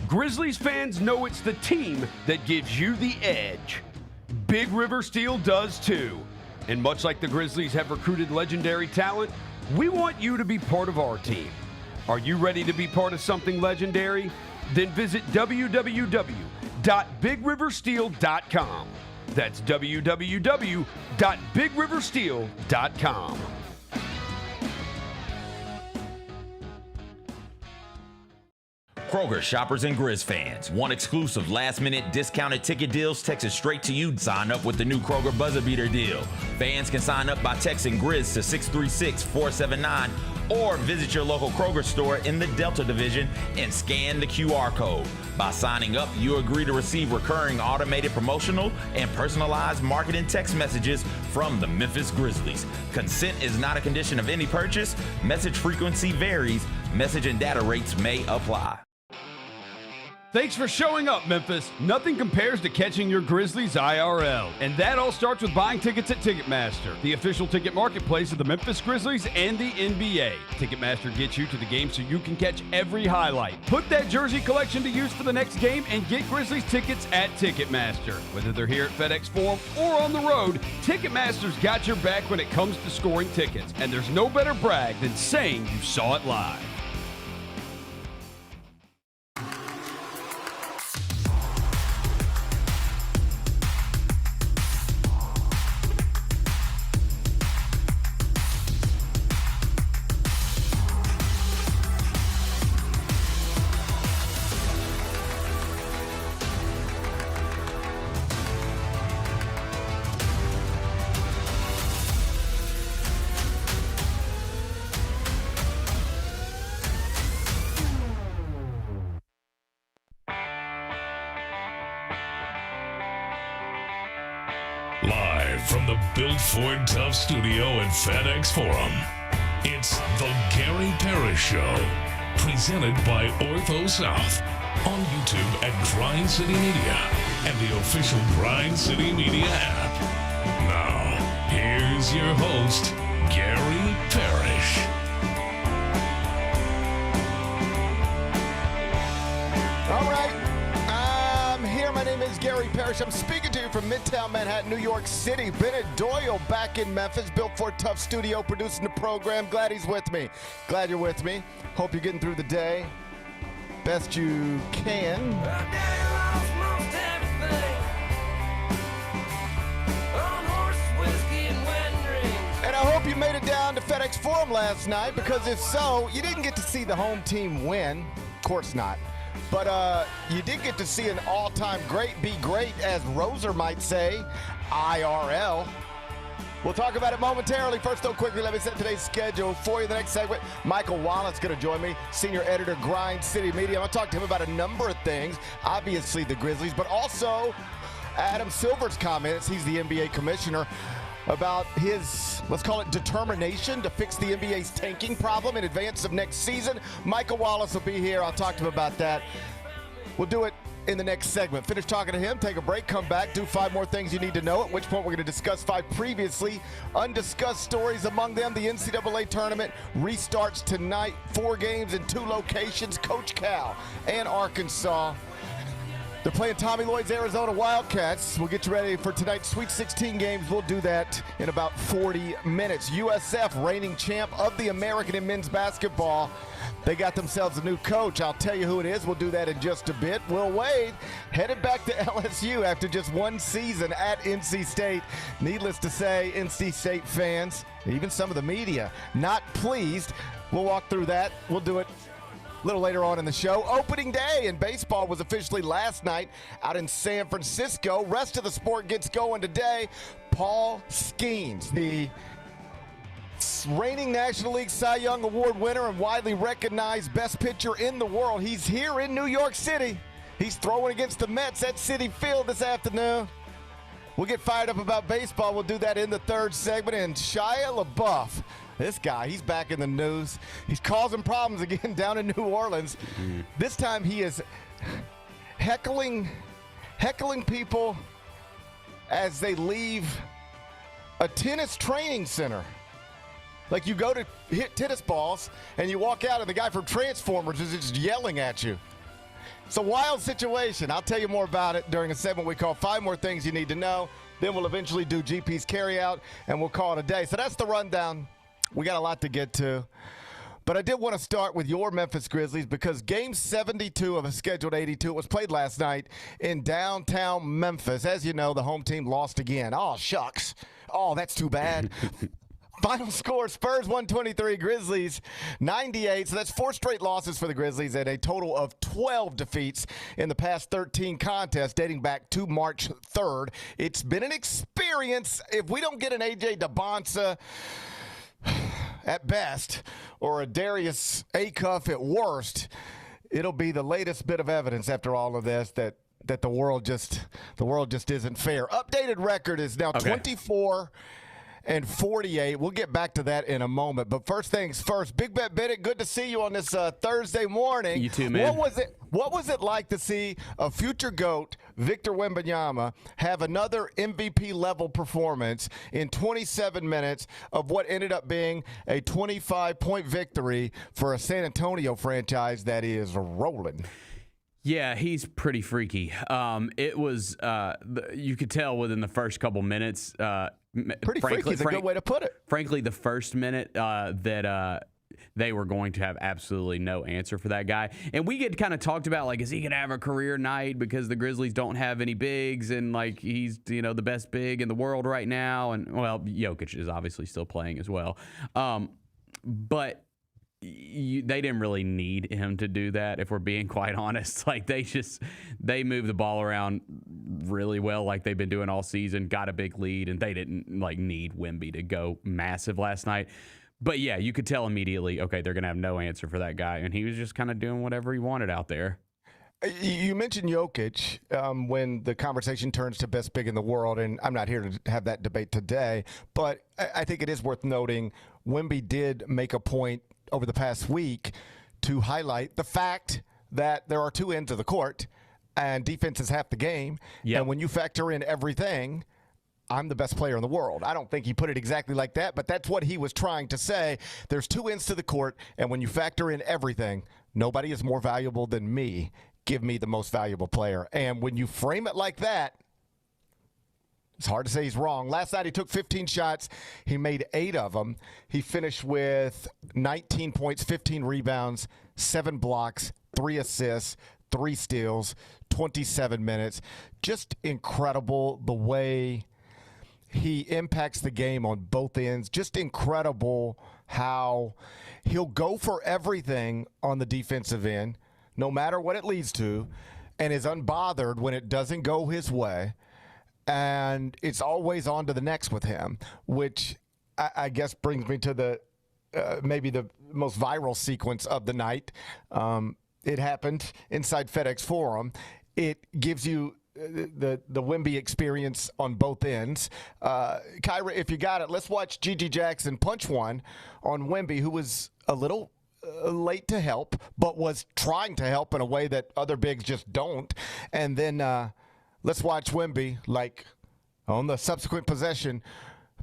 Grizzlies fans know it's the team that gives you the edge. Big River Steel does too. And much like the Grizzlies have recruited legendary talent, we want you to be part of our team. Are you ready to be part of something legendary? Then visit www.bigriversteel.com. That's www.bigriversteel.com. Kroger shoppers and Grizz fans. Want exclusive last-minute discounted ticket deals texted straight to you? Sign up with the new Kroger Buzzer Beater deal. Fans can sign up by texting Grizz to 636-479 or visit your local Kroger store in the Delta Division and scan the QR code. By signing up, you agree to receive recurring automated promotional and personalized marketing text messages from the Memphis Grizzlies. Consent is not a condition of any purchase. Message frequency varies. Message and data rates may apply. Thanks for showing up, Memphis. Nothing compares to catching your Grizzlies IRL. And that all starts with buying tickets at Ticketmaster, the official ticket marketplace of the Memphis Grizzlies and the NBA. Ticketmaster gets you to the game so you can catch every highlight. Put that jersey collection to use for the next game and get Grizzlies tickets at Ticketmaster. Whether they're here at FedEx Forum or on the road, Ticketmaster's got your back when it comes to scoring tickets. And there's no better brag than saying you saw it live. Live from the Built Ford Tough studio at FedEx Forum, it's the Gary Parrish Show, presented by Ortho South, on YouTube at Grind City Media and the official Grind City Media app. Now, here's your host, Gary Parrish. All right, I'm here. My name is Gary Parrish. I'm speaking to you from Midtown Manhattan, New York City. Bennett Doyle back in Memphis, Built Ford Tough studio, producing the program. Glad he's with me. Glad you're with me. Hope you're getting through the day best you can. And I hope you made it down to FedEx Forum last night, because if so, you didn't get to see the home team win. Of course not. But you did get to see an all-time great be great, as Roser might say, IRL. We'll talk about it momentarily. First, though, quickly, let me set today's schedule for you. The next segment, Michael Wallace going to join me, senior editor, Grind City Media. I'm going to talk to him about a number of things, obviously the Grizzlies, but also Adam Silver's comments. He's the NBA commissioner, about his, let's call it, determination to fix the NBA's tanking problem in advance of next season. Michael Wallace will be here. I'll talk to him about that. We'll do it in the next segment. Finish talking to him, take a break, come back, do 5 more things you need to know, at which point we're going to discuss 5 previously undiscussed stories. Among them, the NCAA tournament restarts tonight. 4 games in 2 locations, Coach Cal and Arkansas. They're playing Tommy Lloyd's Arizona Wildcats. We'll get you ready for tonight's Sweet 16 games. We'll do that in about 40 minutes. USF, reigning champ of the American in men's basketball. They got themselves a new coach. I'll tell you who it is. We'll do that in just a bit. Will Wade headed back to LSU after just 1 season at NC State. Needless to say, NC State fans, even some of the media, not pleased. We'll walk through that. We'll do it a little later on in the show. Opening day in baseball was officially last night out in San Francisco. Rest of the sport gets going today. Paul Skeens, the reigning National League Cy Young Award winner and widely recognized best pitcher in the world. He's here in New York City. He's throwing against the Mets at Citi Field this afternoon. We'll get fired up about baseball. We'll do that in the 3rd segment. And Shia LaBeouf, this guy, he's back in the news. He's causing problems again down in New Orleans. This time he is heckling people as they leave a tennis training center. Like, you go to hit tennis balls and you walk out and the guy from Transformers is just yelling at you. It's a wild situation. I'll tell you more about it during a segment we call 5 More Things You Need to Know. Then we'll eventually do GP's carryout, and we'll call it a day. So that's the rundown. We got a lot to get to. But I did want to start with your Memphis Grizzlies because Game 72 of a scheduled 82 was played last night in downtown Memphis. As you know, the home team lost again. Oh, shucks. Oh, that's too bad. Final score, Spurs 123, Grizzlies 98. So that's 4 straight losses for the Grizzlies and a total of 12 defeats in the past 13 contests dating back to March 3rd. It's been an experience. If we don't get an A.J. DeBonsa at best or a Darius Acuff at worst, it'll be the latest bit of evidence after all of this that the world just isn't fair. Updated record is now 24 and 48. We'll get back to that in a moment. But first things first, Big Bet Bennett, good to see you on this Thursday morning. You too, man. What was it like to see a future GOAT, Victor Wembanyama, have another MVP-level performance in 27 minutes of what ended up being a 25-point victory for a San Antonio franchise that is rolling? Yeah, he's pretty freaky. It was you could tell within the first couple minutes. Pretty freaky is a good way to put it. Frankly, the first minute that they were going to have absolutely no answer for that guy. And we get kind of talked about, like, is he going to have a career night because the Grizzlies don't have any bigs and, like, he's, the best big in the world right now. And, well, Jokic is obviously still playing as well. But they didn't really need him to do that, if we're being quite honest. Like, they moved the ball around really well, like they've been doing all season, got a big lead, and they didn't need Wemby to go massive last night. But yeah, you could tell immediately, okay, they're gonna have no answer for that guy, and he was just kind of doing whatever he wanted out there. You mentioned Jokic when the conversation turns to best big in the world, and I'm not here to have that debate today, but I think it is worth noting Wemby did make a point over the past week to highlight the fact that there are 2 ends of the court and defense is half the game. Yep. And when you factor in everything, I'm the best player in the world. I don't think he put it exactly like that, but that's what he was trying to say. There's 2 ends to the court, and when you factor in everything, nobody is more valuable than me. Give me the most valuable player. And when you frame it like that, it's hard to say he's wrong. Last night he took 15 shots. He made 8 of them. He finished with 19 points, 15 rebounds, 7 blocks, 3 assists, 3 steals, 27 minutes. Just incredible the way he impacts the game on both ends. Just incredible how he'll go for everything on the defensive end, no matter what it leads to, and is unbothered when it doesn't go his way. And it's always on to the next with him, which I guess brings me to the maybe the most viral sequence of the night. It happened inside FedEx Forum. It gives you the Wemby experience on both ends. Kyra, if you got it, let's watch Gigi Jackson punch one on Wemby, who was a little late to help, but was trying to help in a way that other bigs just don't. And then let's watch Wemby, like, on the subsequent possession,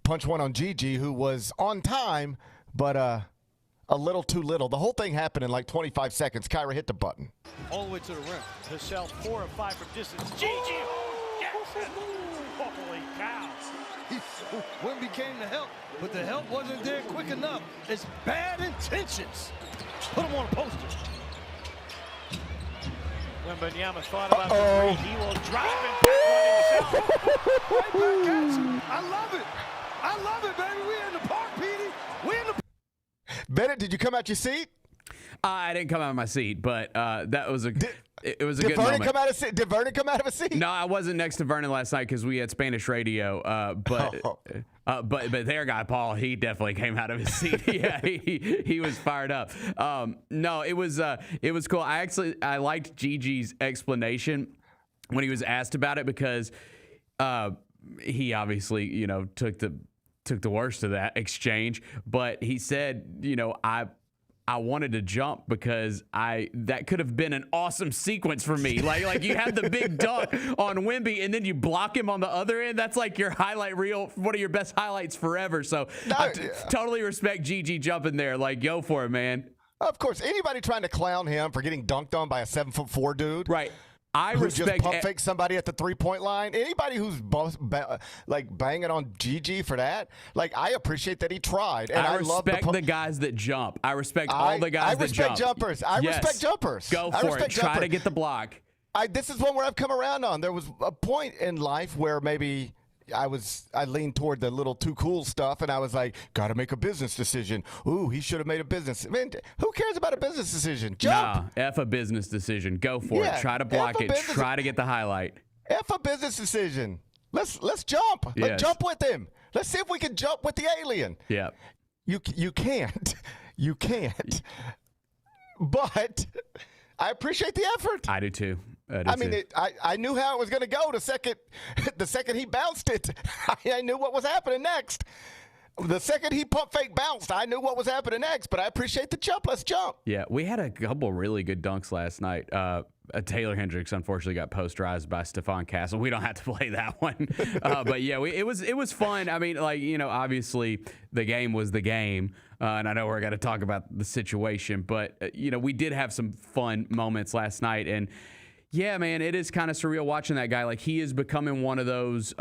punch one on Gigi, who was on time, but a little too little. The whole thing happened in like 25 seconds. Kyra hit the button. All the way to the rim. Vassell 4 of 5 from distance. Gigi Jackson. Holy cow. Wemby came to help, but the help wasn't there quick enough. It's bad intentions. Put him on a poster. Wembanyama thought about the 3. He will drive and put one himself. Right back at you. I love it. I love it, baby. We in the park, Petey. We in the Bennett, did you come out your seat? I didn't come out of my seat, but that was it was a good moment. Did Vernon come out of a seat? No, I wasn't next to Vernon last night because we had Spanish radio. But their guy Paul, he definitely came out of his seat. Yeah, he was fired up. No, it was cool. I liked Gigi's explanation when he was asked about it because he obviously took the worst of that exchange, but he said I wanted to jump because that could have been an awesome sequence for me. Like you had the big dunk on Wemby and then you block him on the other end. That's like your highlight reel, one of your best highlights forever. So I totally respect Gigi jumping there. Like, go for it, man. Of course, anybody trying to clown him for getting dunked on by a 7'4" dude, Right. I who respect just pump fake somebody at the 3-point line. Anybody who's like banging on Gigi for that, like I appreciate that he tried, and I love the guys that jump. I respect all the guys that jump. Jumpers. I respect jumpers. Go for it. Try to get the block. This is one where I've come around on. There was a point in life where maybe I leaned toward the little too cool stuff, and I was like, got to make a business decision. Ooh, he should have made a business. Man, who cares about a business decision? Jump. Nah, F a business decision. Go for it. Try to block it. Try to get the highlight. F a business decision. Let's jump. Yes. Let's jump with him. Let's see if we can jump with the alien. Yeah. You can't. You can't. But I appreciate the effort. I do too. I knew how it was going to go the second he bounced it. I knew what was happening next. The second he pump fake bounced, I knew what was happening next. But I appreciate the jump. Let's jump. Yeah, we had a couple really good dunks last night. Taylor Hendricks unfortunately got posterized by Stephon Castle. We don't have to play that one, but yeah, it was fun. I mean, like, you know, obviously the game was the game, and I know we're going to talk about the situation, but you know, we did have some fun moments last night, and yeah, man, it is kind of surreal watching that guy. Like, he is becoming one of those.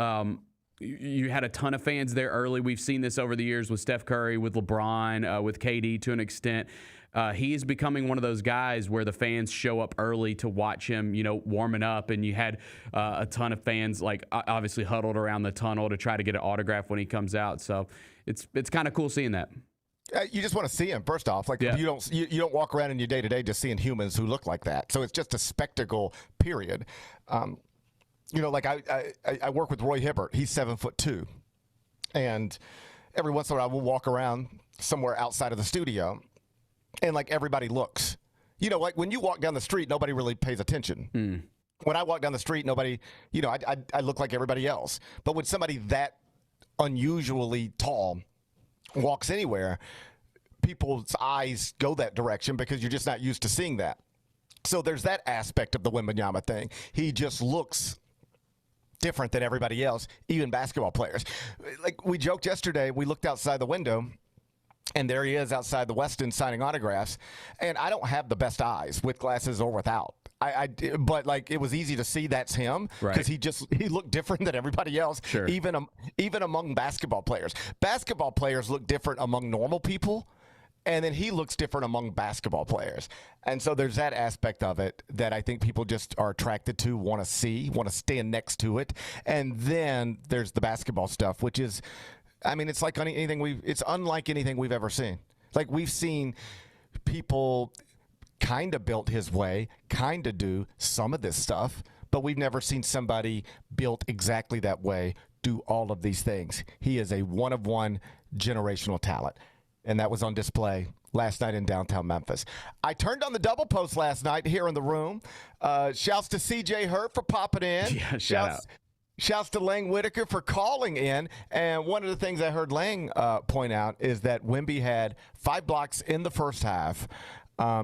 You had a ton of fans there early. We've seen this over the years with Steph Curry, with LeBron, with KD to an extent. He is becoming one of those guys where the fans show up early to watch him, you know, warming up. And you had a ton of fans, like, obviously huddled around the tunnel to try to get an autograph when he comes out. So it's kind of cool seeing that. You just want to see him, first off. Like, you don't walk around in your day-to-day just seeing humans who look like that. So it's just a spectacle, period. You know, like I work with Roy Hibbert. He's 7'2", and every once in a while we'll walk around somewhere outside of the studio, and like everybody looks. You know, like when you walk down the street, nobody really pays attention. When I walk down the street, nobody, you know, I look like everybody else. But when somebody that unusually tall walks anywhere, people's eyes go that direction because you're just not used to seeing that. So there's that aspect of the Wembanyama thing. He just looks different than everybody else, even basketball players. Like we joked yesterday, we looked outside the window, and there he is outside the Westin signing autographs. And I don't have the best eyes, with glasses or without. But like it was easy to see that's him because he looked different than everybody else. Sure. Even among basketball players. Basketball players look different among normal people, and then he looks different among basketball players. And so there's that aspect of it that I think people just are attracted to, want to see, want to stand next to it. And then there's the basketball stuff, which is, I mean, it's like it's unlike anything we've ever seen. Like we've seen people kind of built his way, kind of do some of this stuff, but we've never seen somebody built exactly that way do all of these things. He is a one-of-one generational talent, and that was on display last night in downtown Memphis. I turned on the double post last night here in the room. Shouts to CJ Hurt for popping in. Yeah, Shouts to Lang Whitaker for calling in. And one of the things I heard Lang point out is that Wemby had 5 blocks in the first half.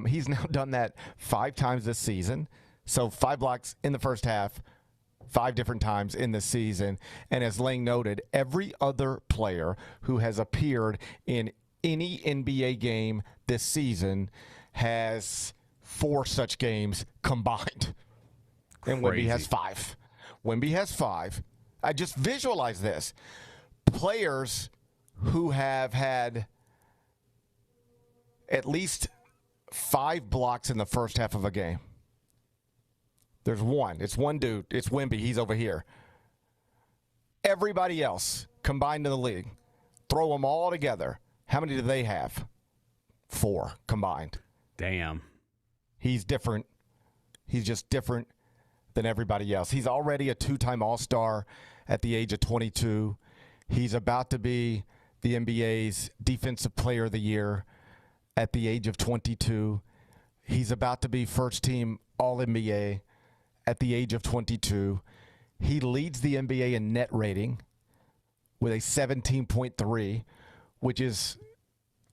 He's now done that 5 times this season. So 5 blocks in the first half, 5 different times in the season. And as Lang noted, every other player who has appeared in any NBA game this season has 4 such games combined. And Wemby has 5. Wemby has 5. I just visualize this. Players who have had at least 5 blocks in the first half of a game. There's one. It's one dude. It's Wemby. He's over here. Everybody else combined in the league, throw them all together. How many do they have? 4 combined. Damn. He's different. He's just different than everybody else. He's already a 2-time All-Star at the age of 22. He's about to be the NBA's Defensive Player of the Year at the age of 22. He's about to be first-team All-NBA at the age of 22. He leads the NBA in net rating with a 17.3, which is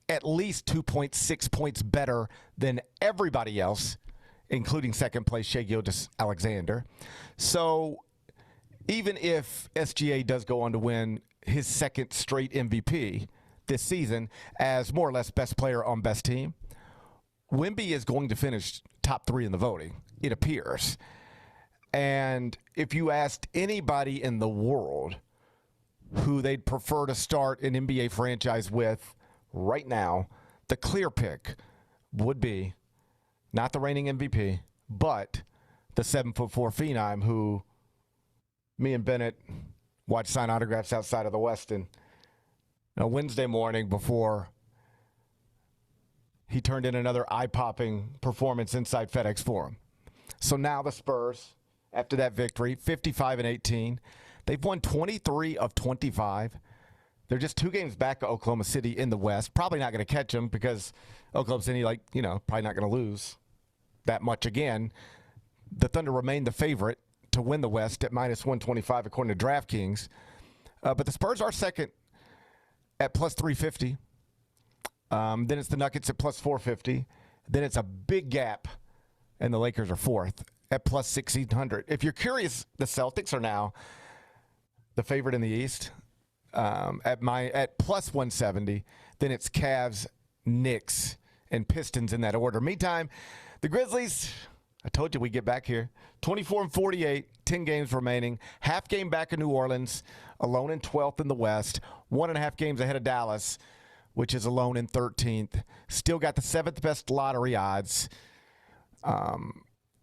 at least 2.6 points better than everybody else, including second place Shai Gilgeous-Alexander. So even if SGA does go on to win his second straight MVP this season as more or less best player on best team, Wemby is going to finish top 3 in the voting, it appears. And if you asked anybody in the world who they'd prefer to start an NBA franchise with right now, the clear pick would be not the reigning MVP, but the 7'4" phenom who me and Bennett watched sign autographs outside of the Westin a Wednesday morning before he turned in another eye-popping performance inside FedEx Forum. So now the Spurs, after that victory, 55-18, they've won 23 of 25. They're just 2 games back of Oklahoma City in the West. Probably not going to catch them because Oklahoma City, probably not going to lose that much again. The Thunder remain the favorite to win the West at minus 125 according to DraftKings. But the Spurs are second at plus 350. Then it's the Nuggets at plus 450. Then it's a big gap, and the Lakers are fourth at plus 1,600. If you're curious, the Celtics are now the favorite in the East at plus 170. Then it's Cavs, Knicks, and Pistons in that order. Meantime, the Grizzlies, I told you we'd get back here. 24-48, 10 games remaining. Half game back in New Orleans, alone in 12th in the West. 1.5 games ahead of Dallas, which is alone in 13th. Still got the 7th best lottery odds.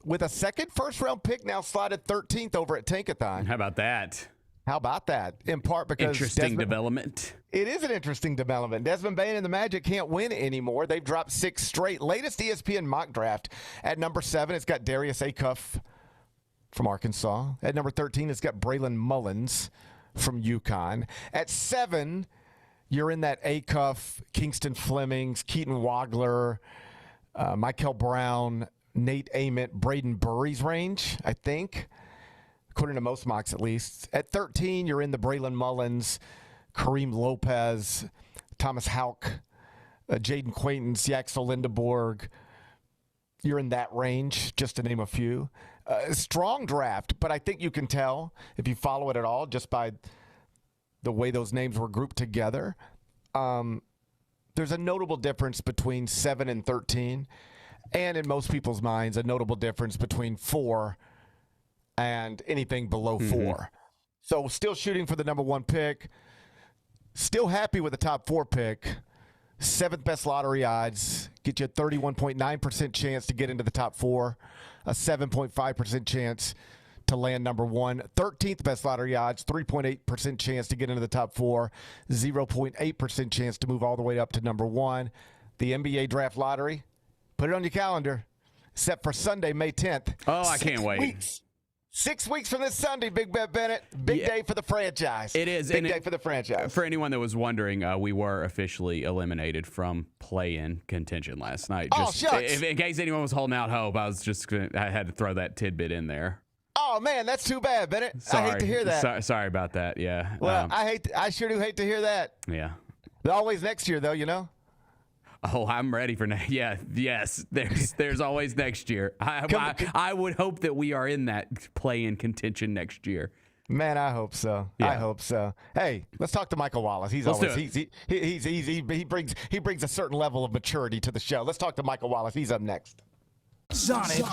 With a second first-round pick now slotted 13th over at Tankathon. How about that? How about that? In part because interesting development. It is an interesting development. Desmond Bane and the Magic can't win anymore. They've dropped 6 straight. Latest ESPN mock draft at number 7, it's got Darius Acuff from Arkansas. At number 13, it's got Braylon Mullins from UConn. At 7, you're in that Acuff, Kingston Flemings, Keaton Wagler, Michael Brown, Nate Ament, Braden Burry's range, I think, according to most mocks at least. At 13, you're in the Braylon Mullins, Kareem Lopez, Thomas Houck, Jaden Quayton, Yaxel Lindeborg. You're in that range, just to name a few. Strong draft, but I think you can tell, if you follow it at all, just by the way those names were grouped together. There's a notable difference between 7 and 13, and in most people's minds, a notable difference between 4 and anything below 4. So still shooting for the number 1 pick. Still happy with the top 4 pick. 7th best lottery odds. Get you a 31.9% chance to get into the top 4. A 7.5% chance to land number 1. 13th best lottery odds. 3.8% chance to get into the top 4. 0.8% chance to move all the way up to number 1. The NBA draft lottery. Put it on your calendar. Set for Sunday, May 10th. Oh, I can't wait. 6 weeks from this Sunday, Big Bet Bennett. Big day for the franchise. It is. Big day for the franchise. For anyone that was wondering, we were officially eliminated from play-in contention last night. Shucks. In case anyone was holding out hope, I had to throw that tidbit in there. Oh, man, that's too bad, Bennett. Sorry. I hate to hear that. Sorry about that, yeah. Well, I sure do hate to hear that. Yeah. But always next year, though, you know? Oh, I'm ready for next. Yeah, yes. There's always next year. I would hope that we are in that play-in contention next year. Man, I hope so. Yeah. I hope so. Hey, let's talk to Michael Wallace. He brings a certain level of maturity to the show. Let's talk to Michael Wallace. He's up next. Sonic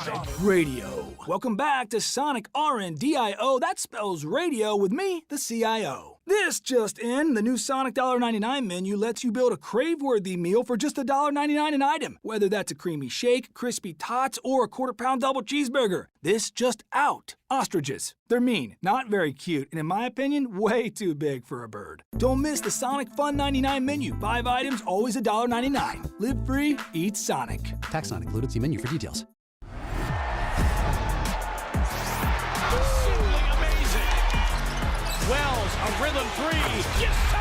Radio. Welcome back to Sonic RNDIO. That spells radio with me, the CIO. This just in, the new Sonic $1.99 menu lets you build a crave-worthy meal for just $1.99 an item. Whether that's a creamy shake, crispy tots, or a quarter-pound double cheeseburger. This just out. Ostriches. They're mean, not very cute, and in my opinion, way too big for a bird. Don't miss the Sonic Fun 99 menu. 5 items, always $1.99. Live free, eat Sonic. Tax not included. See menu for details. Wells, a rhythm 3. Yes, sir!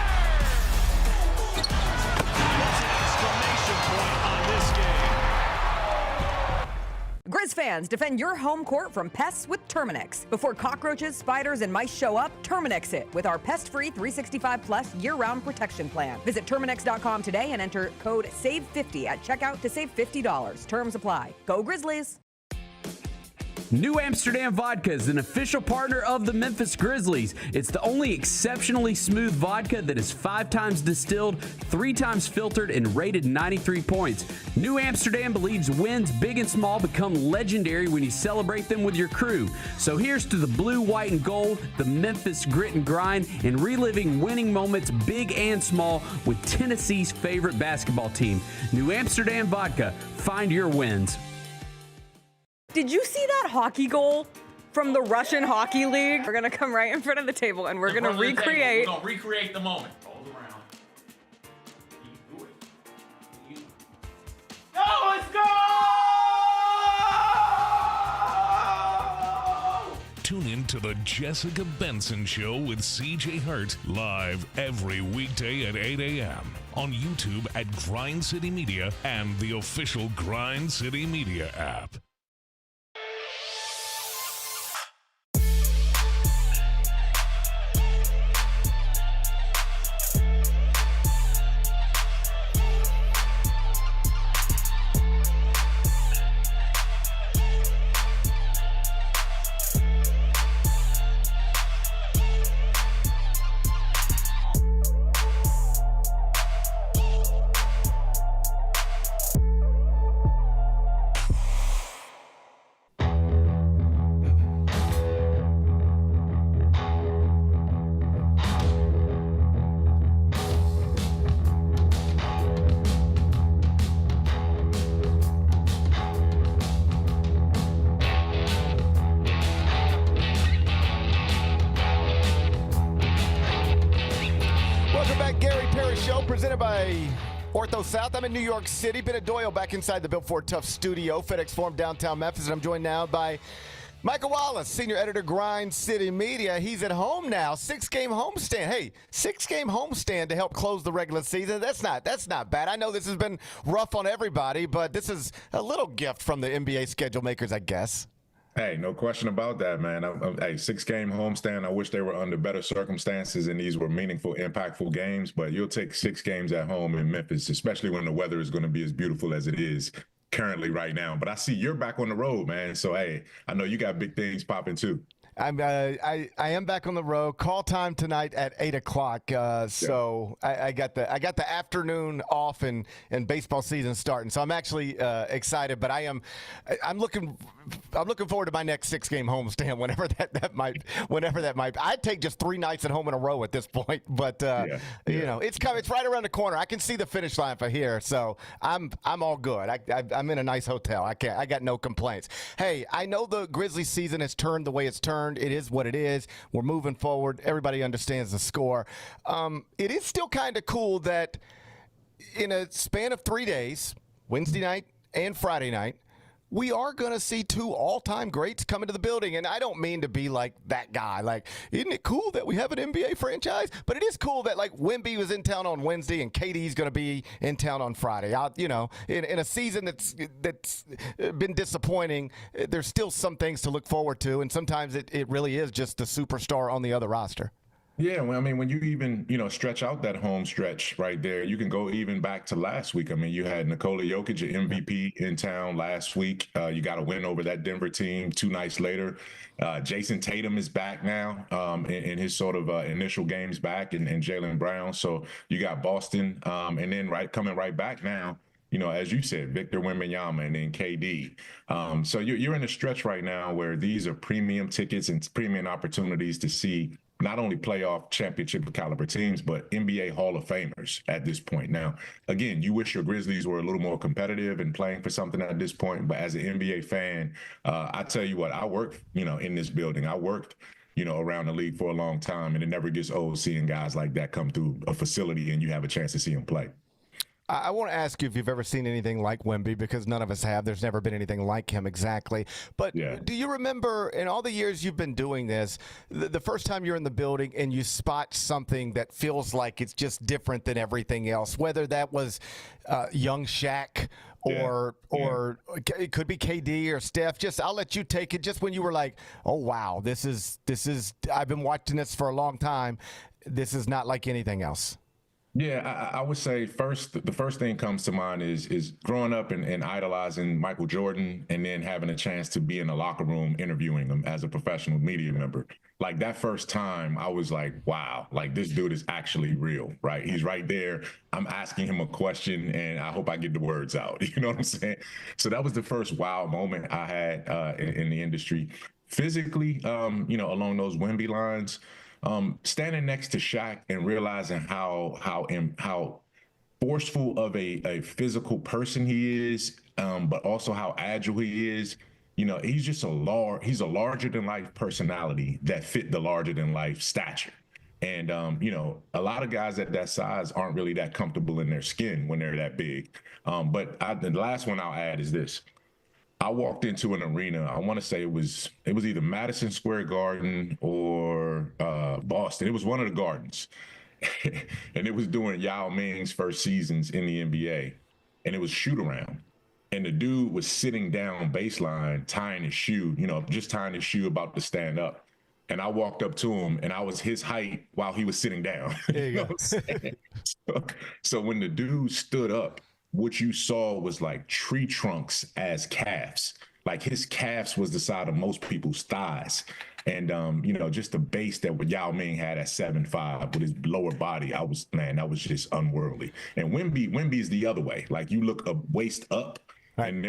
That's an exclamation point on this game. Grizz fans, defend your home court from pests with Terminix. Before cockroaches, spiders, and mice show up, Terminix it with our pest-free 365-plus year-round protection plan. Visit Terminix.com today and enter code SAVE50 at checkout to save $50. Terms apply. Go Grizzlies! New Amsterdam Vodka is an official partner of the Memphis Grizzlies. It's the only exceptionally smooth vodka that is 5 times distilled, 3 times filtered, and rated 93 points. New Amsterdam believes wins big and small become legendary when you celebrate them with your crew. So here's to the blue, white, and gold, the Memphis grit and grind, and reliving winning moments big and small with Tennessee's favorite basketball team. New Amsterdam Vodka. Find your wins. Did you see that hockey goal from the Russian Hockey League? We're going to come right in front of the table and we're going to recreate. We're going to recreate the moment. Hold around. You do it. Go, let's go! Tune in to the Jessica Benson Show with CJ Hurt live every weekday at 8 a.m. on YouTube at Grind City Media and the official Grind City Media app. Presented by Ortho South. I'm in New York City. Bennett Doyle back inside the Built Ford Tough studio, FedEx Forum downtown Memphis. And I'm joined now by Michael Wallace, senior editor, Grind City Media. He's at home now. 6-game homestand. Hey, 6-game homestand to help close the regular season. That's not bad. I know this has been rough on everybody, but this is a little gift from the NBA schedule makers, I guess. Hey, no question about that, man. Hey, 6-game homestand. I wish they were under better circumstances and these were meaningful, impactful games, but you'll take 6 games at home in Memphis, especially when the weather is going to be as beautiful as it is currently right now. But I see you're back on the road, man. So, hey, I know you got big things popping too. I am back on the road. Call time tonight at 8:00. So I got the afternoon off and baseball season starting. So I'm actually excited. But I'm looking forward to my next 6-game homestand whenever that might. I'd take just 3 nights at home in a row at this point. But you know, it's coming. It's right around the corner. I can see the finish line from here. So I'm all good. I'm in a nice hotel. I got no complaints. Hey, I know the Grizzlies season has turned the way it's turned. It is what it is. We're moving forward. Everybody understands the score. It is still kind of cool that in a span of 3 days, Wednesday night and Friday night, we are going to see 2 all-time greats come into the building. And I don't mean to be like that guy. Like, isn't it cool that we have an NBA franchise? But it is cool that, like, Wemby was in town on Wednesday and KD's going to be in town on Friday. You know, in a season that's been disappointing, there's still some things to look forward to. And sometimes it really is just the superstar on the other roster. Yeah, well, I mean, when you even, stretch out that home stretch right there, you can go even back to last week. I mean, you had Nikola Jokic, your MVP, in town last week. You got a win over that Denver team 2 nights later. Jason Tatum is back now in his sort of initial games back, and Jaylen Brown. So you got Boston, and then coming right back now, as you said, Victor Wembanyama and then KD. So you're in a stretch right now where these are premium tickets and premium opportunities to see not only playoff championship caliber teams, but NBA Hall of Famers at this point. Now, again, you wish your Grizzlies were a little more competitive and playing for something at this point. But as an NBA fan, I tell you what, I worked, in this building. I worked, around the league for a long time, and it never gets old seeing guys like that come through a facility and you have a chance to see them play. I want to ask you if you've ever seen anything like Wemby, because none of us have. There's never been anything like him exactly. But do you remember, in all the years you've been doing this, the first time you're in the building and you spot something that feels like it's just different than everything else, whether that was young Shaq or it could be KD or Steph? I'll let you take it. Just when you were like, oh, wow, this is I've been watching this for a long time. This is not like anything else. Yeah, I would say the first thing comes to mind is growing up and idolizing Michael Jordan, and then having a chance to be in the locker room interviewing him as a professional media member. Like that first time, I was like, wow, like this dude is actually real, right? He's right there. I'm asking him a question, and I hope I get the words out. You know what I'm saying? So that was the first wow moment I had in the industry. Physically, along those Wemby lines. Standing next to Shaq and realizing how forceful of a physical person he is, but also how agile he is. He's just he's a larger than life personality that fit the larger than life stature. And a lot of guys at that size aren't really that comfortable in their skin when they're that big. But the last one I'll add is this. I walked into an arena. I want to say it was either Madison Square Garden or Boston. It was one of the gardens, and it was during Yao Ming's first seasons in the NBA, and it was shoot around, and the dude was sitting down baseline tying his shoe, just tying his shoe about to stand up, and I walked up to him, and I was his height while he was sitting down. There you go. So when the dude stood up, what you saw was like tree trunks as calves. Like his calves was the size of most people's thighs. And, just the base that Yao Ming had at 7'5" with his lower body, that was just unworldly. And Wemby is the other way. Like you look waist up, and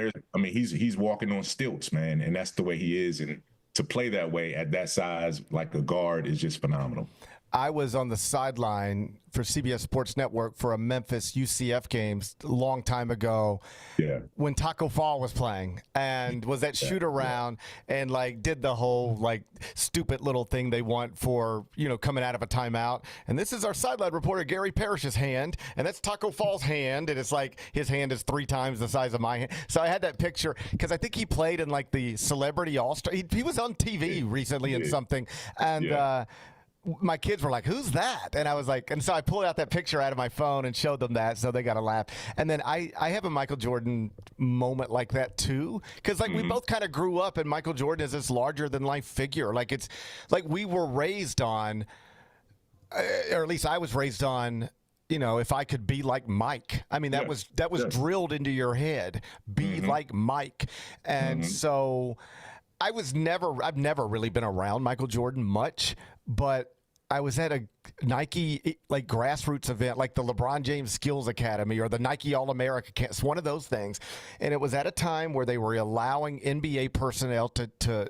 he's walking on stilts, man. And that's the way he is. And to play that way at that size, like a guard, is just phenomenal. I was on the sideline for CBS Sports Network for a Memphis UCF game a long time ago. Yeah. When Taco Fall was playing and was at shoot around and like did the whole like stupid little thing they want for, coming out of a timeout. And this is our sideline reporter, Gary Parrish's hand. And that's Taco Fall's hand. And it's like his hand is 3 times the size of my hand. So I had that picture because I think he played in like the Celebrity All-Star. He was on TV recently in something. And, my kids were like, who's that? And I was like, and so I pulled out that picture out of my phone and showed them that, so they got to laugh. And then I have a Michael Jordan moment like that too, because like we both kind of grew up, and Michael Jordan is this larger than life figure. Like it's like we were raised on, or at least I was raised on, if I could be like Mike. I mean, that was drilled into your head. Be like Mike. And so I've never really been around Michael Jordan much, but I was at a Nike like grassroots event, like the LeBron James Skills Academy or the Nike All-America camp. It's one of those things. And it was at a time where they were allowing NBA personnel to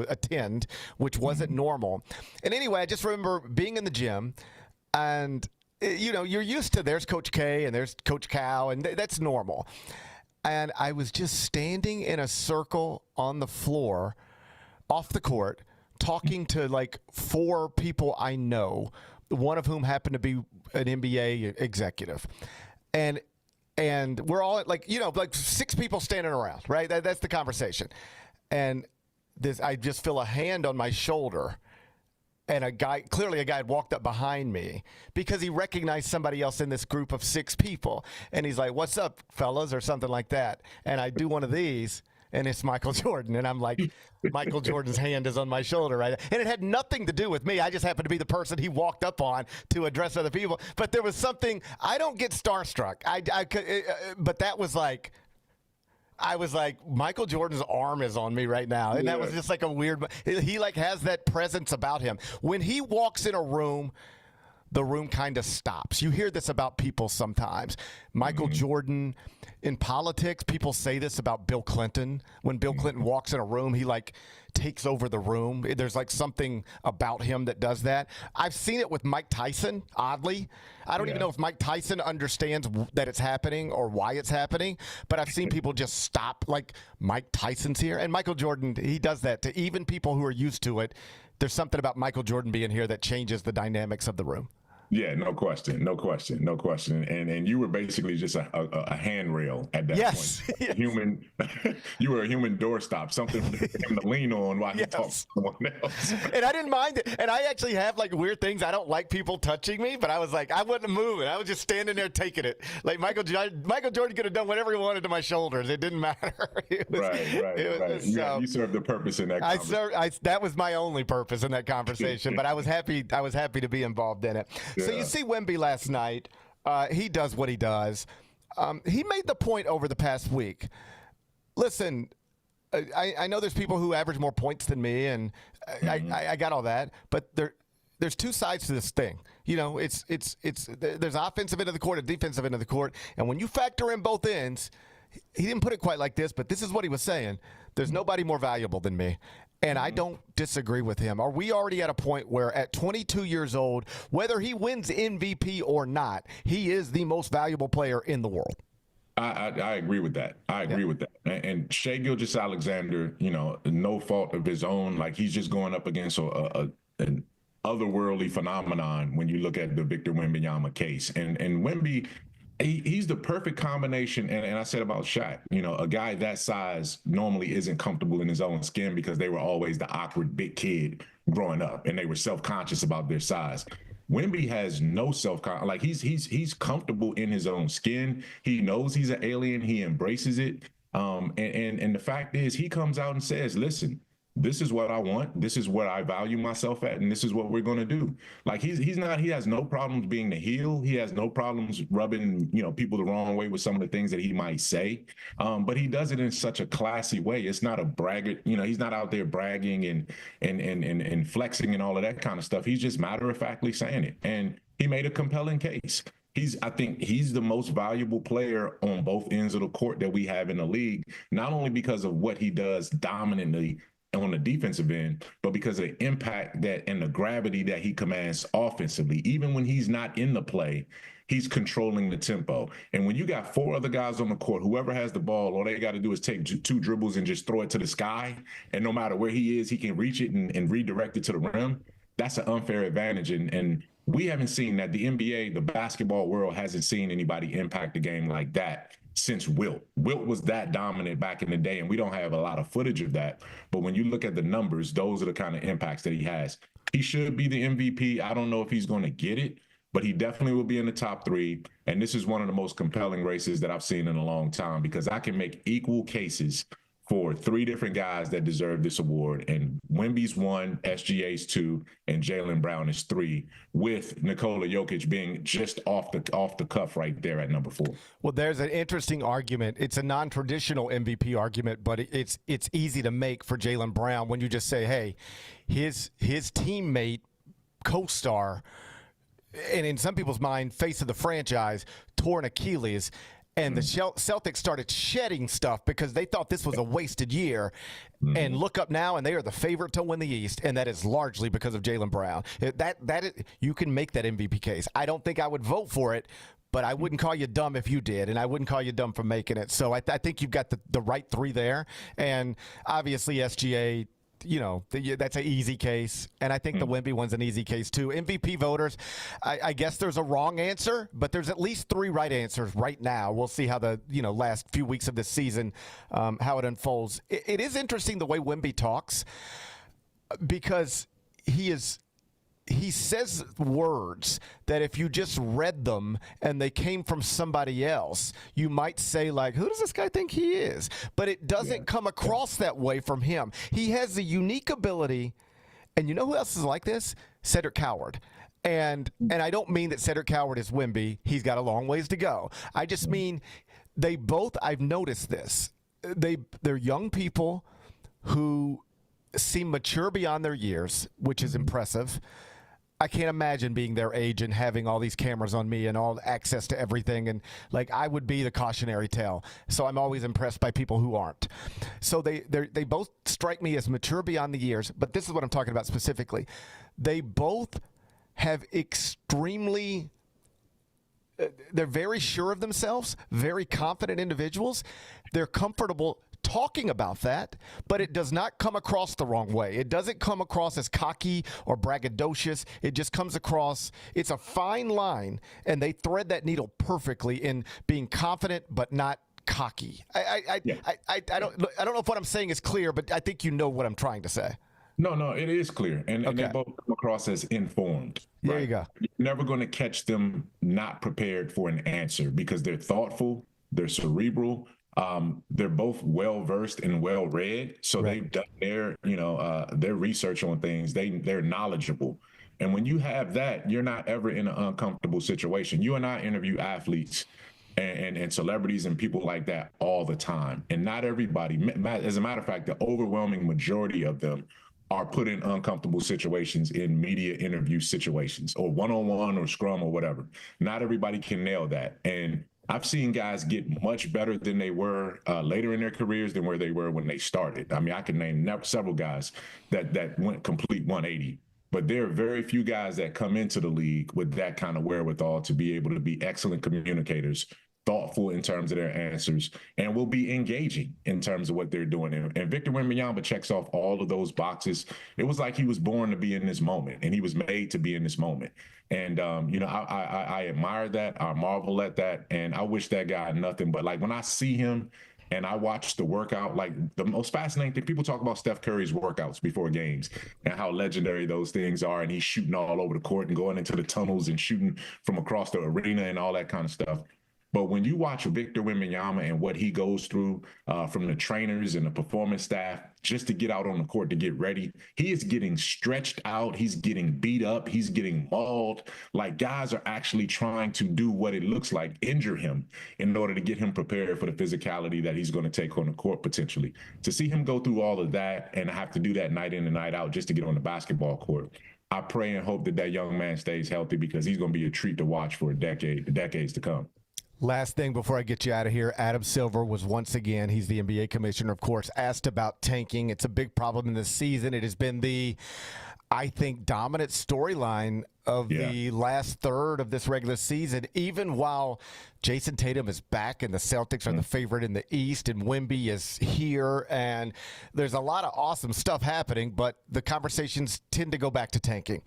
attend, which wasn't normal. And anyway, I just remember being in the gym, and you're used to there's Coach K and there's Coach Cal, and that's normal. And I was just standing in a circle on the floor, off the court, talking to like 4 people I know, one of whom happened to be an NBA executive. And we're all like 6 people standing around, right? That's the conversation. And I just feel a hand on my shoulder. And a guy had walked up behind me because he recognized somebody else in this group of 6 people. And he's like, "What's up, fellas?" or something like that. And I do one of these, and it's Michael Jordan. And I'm like, Michael Jordan's hand is on my shoulder, right? And it had nothing to do with me. I just happened to be the person he walked up on to address other people. But there was something, I don't get starstruck. But that was like, I was like, Michael Jordan's arm is on me right now. And that was just like a weird, he like has that presence about him. When he walks in a room, the room kind of stops. You hear this about people sometimes. Michael Jordan in politics, people say this about Bill Clinton. When Bill Clinton walks in a room, he like takes over the room. There's like something about him that does that. I've seen it with Mike Tyson, oddly. I don't even know if Mike Tyson understands that it's happening or why it's happening, but I've seen people just stop like Mike Tyson's here. And Michael Jordan, he does that to even people who are used to it. There's something about Michael Jordan being here that changes the dynamics of the room. Yeah, no question. And you were basically just a handrail at that point. Yes. You were a human doorstop, something for him to lean on while he talks to someone else. And I didn't mind it. And I actually have like weird things. I don't like people touching me, but I was like, I wasn't moving. I was just standing there taking it. Like Michael Jordan could have done whatever he wanted to my shoulders. It didn't matter. Right. You served the purpose in that conversation. That was my only purpose in that conversation, but I was happy to be involved in it. So you see Wemby last night. He does what he does. He made the point over the past week. Listen, I know there's people who average more points than me, and I got all that. But there's two sides to this thing. You know, there's offensive end of the court and defensive end of the court. And when you factor in both ends, he didn't put it quite like this, but this is what he was saying. There's nobody more valuable than me. And I don't disagree with him. Are we already at a point where at 22 years old, whether he wins MVP or not, he is the most valuable player in the world? I agree with that. I agree with that. And Shai Gilgeous-Alexander, you know, no fault of his own. Like, he's just going up against an otherworldly phenomenon when you look at the Victor Wembanyama case. And Wemby, he's the perfect combination. And I said about Shaq, you know, a guy that size normally isn't comfortable in his own skin because they were always the awkward big kid growing up, and they were self-conscious about their size. Wemby has no self-confidence. Like, he's comfortable in his own skin. He knows he's an alien. He embraces it. And the fact is, he comes out and says, listen, this is what I want. This is what I value myself at, and this is what we're going to do. Like, he has no problems being the heel. He has no problems rubbing, you know, people the wrong way with some of the things that he might say. But he does it in such a classy way. It's not a braggart, you know, he's not out there bragging and flexing and all of that kind of stuff. He's just matter-of-factly saying it. And he made a compelling case. I think he's the most valuable player on both ends of the court that we have in the league, not only because of what he does dominantly on the defensive end, but because of the impact that and the gravity that he commands offensively. Even when he's not in the play, he's controlling the tempo. And when you got four other guys on the court, whoever has the ball, all they got to do is take two dribbles and just throw it to the sky. And no matter where he is, he can reach it and redirect it to the rim. That's an unfair advantage. And we haven't seen that. The NBA, the basketball world, hasn't seen anybody impact the game like that since Wilt. Wilt was that dominant back in the day, and we don't have a lot of footage of that. But when you look at the numbers, those are the kind of impacts that he has. He should be the MVP. I don't know if he's going to get it, but he definitely will be in the top three. And this is one of the most compelling races that I've seen in a long time, because I can make equal cases for three different guys that deserve this award. And Wemby's 1, SGA's 2, and Jaylen Brown is 3, with Nikola Jokic being just off the cuff right there at number 4. Well, there's an interesting argument. It's a non-traditional MVP argument, but it's easy to make for Jaylen Brown when you just say, hey, his teammate, co-star, and in some people's mind, face of the franchise, tore an Achilles. And the Celtics started shedding stuff because they thought this was a wasted year. And look up now, and they are the favorite to win the East, and that is largely because of Jaylen Brown. You can make that MVP case. I don't think I would vote for it, but I wouldn't call you dumb if you did, and I wouldn't call you dumb for making it. So I think you've got the right three there. And obviously SGA, you know, that's an easy case. And I think the Wemby one's an easy case too. MVP voters, I guess there's a wrong answer, but there's at least 3 right answers right now. We'll see how the last few weeks of this season, how it unfolds. It is interesting the way Wemby talks, because he says words that if you just read them and they came from somebody else, you might say, like, who does this guy think he is? But it doesn't come across that way from him. He has the unique ability, and you know who else is like this? Cedric Coward. And I don't mean that Cedric Coward is Wemby. He's got a long ways to go. I just mean they both, I've noticed this, they're young people who seem mature beyond their years, which is impressive. I can't imagine being their age and having all these cameras on me and all access to everything. And like, I would be the cautionary tale. So I'm always impressed by people who aren't. So they both strike me as mature beyond the years, but this is what I'm talking about specifically. They both have they're very sure of themselves, very confident individuals. They're comfortable talking about that, but it does not come across the wrong way. It doesn't come across as cocky or braggadocious. It just comes across, it's a fine line, and they thread that needle perfectly in being confident but not cocky. I don't know if what I'm saying is clear, but I think you know what I'm trying to say. No, it is clear. And they both come across as informed. Right? There you go. You're never going to catch them not prepared for an answer, because they're thoughtful, they're cerebral, they're both well-versed and well-read. So they've done their research on things. They're knowledgeable. And when you have that, you're not ever in an uncomfortable situation. You and I interview athletes and celebrities and people like that all the time. And not everybody, as a matter of fact, the overwhelming majority of them are put in uncomfortable situations in media interview situations or one-on-one or scrum or whatever. Not everybody can nail that. And I've seen guys get much better than they were later in their careers than where they were when they started. I mean, I can name several guys that went complete 180. But there are very few guys that come into the league with that kind of wherewithal to be able to be excellent communicators, thoughtful in terms of their answers, and will be engaging in terms of what they're doing. And Victor Wembanyama checks off all of those boxes. It was like he was born to be in this moment, and he was made to be in this moment. And, I admire that. I marvel at that. And I wish that guy nothing but, like, when I see him and I watch the workout, like, the most fascinating thing, people talk about Steph Curry's workouts before games and how legendary those things are. And he's shooting all over the court and going into the tunnels and shooting from across the arena and all that kind of stuff. But when you watch Victor Wembanyama and what he goes through from the trainers and the performance staff just to get out on the court to get ready, he is getting stretched out. He's getting beat up. He's getting mauled. Like, guys are actually trying to do what it looks like, injure him in order to get him prepared for the physicality that he's going to take on the court potentially. To see him go through all of that and have to do that night in and night out just to get on the basketball court, I pray and hope that young man stays healthy, because he's going to be a treat to watch for decades to come. Last thing before I get you out of here, Adam Silver was once again, he's the NBA commissioner, of course, asked about tanking. It's a big problem in this season. It has been the, I think, dominant storyline of the last third of this regular season, even while Jason Tatum is back and the Celtics are the favorite in the East and Wemby is here, and there's a lot of awesome stuff happening, but the conversations tend to go back to tanking.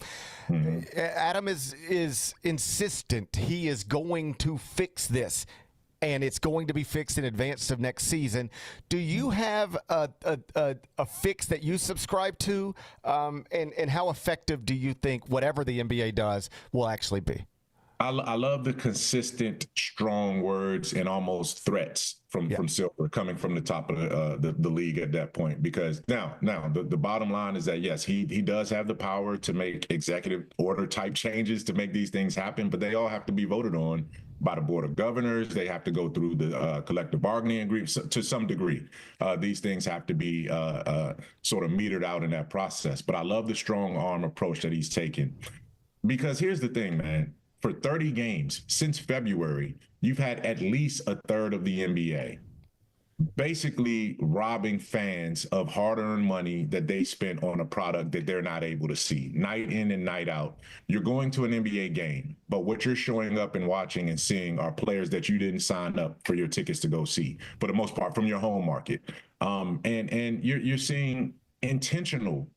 Adam is insistent he is going to fix this, and it's going to be fixed in advance of next season. Do you have a fix that you subscribe to, and how effective do you think whatever the NBA does will actually be? I love the consistent, strong words and almost threats from Silver coming from the top of the league at that point. Because now the bottom line is that, yes, he does have the power to make executive order type changes to make these things happen, but they all have to be voted on by the Board of Governors. They have to go through the collective bargaining agreement to some degree. These things have to be sort of metered out in that process. But I love the strong arm approach that he's taken. Because here's the thing, man. For 30 games since February, you've had at least a third of the NBA basically robbing fans of hard-earned money that they spent on a product that they're not able to see night in and night out. You're going to an NBA game, but what you're showing up and watching and seeing are players that you didn't sign up for your tickets to go see, for the most part, from your home market. And you're seeing intentional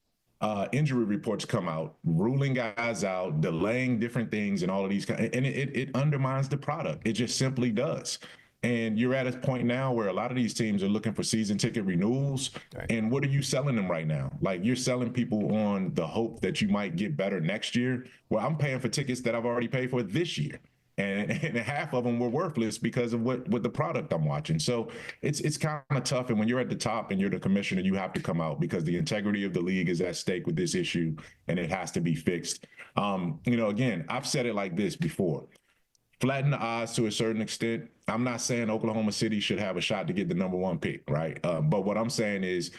injury reports come out, ruling guys out, delaying different things and all of these, and it undermines the product. It just simply does. And you're at a point now where a lot of these teams are looking for season ticket renewals. Right. And what are you selling them right now? Like, you're selling people on the hope that you might get better next year. Well, I'm paying for tickets that I've already paid for this year. And half of them were worthless because of what the product I'm watching. So it's kind of tough. And when you're at the top and you're the commissioner, you have to come out because the integrity of the league is at stake with this issue, and it has to be fixed. Again, I've said it like this before. Flatten the odds to a certain extent. I'm not saying Oklahoma City should have a shot to get the number one pick, right? But what I'm saying is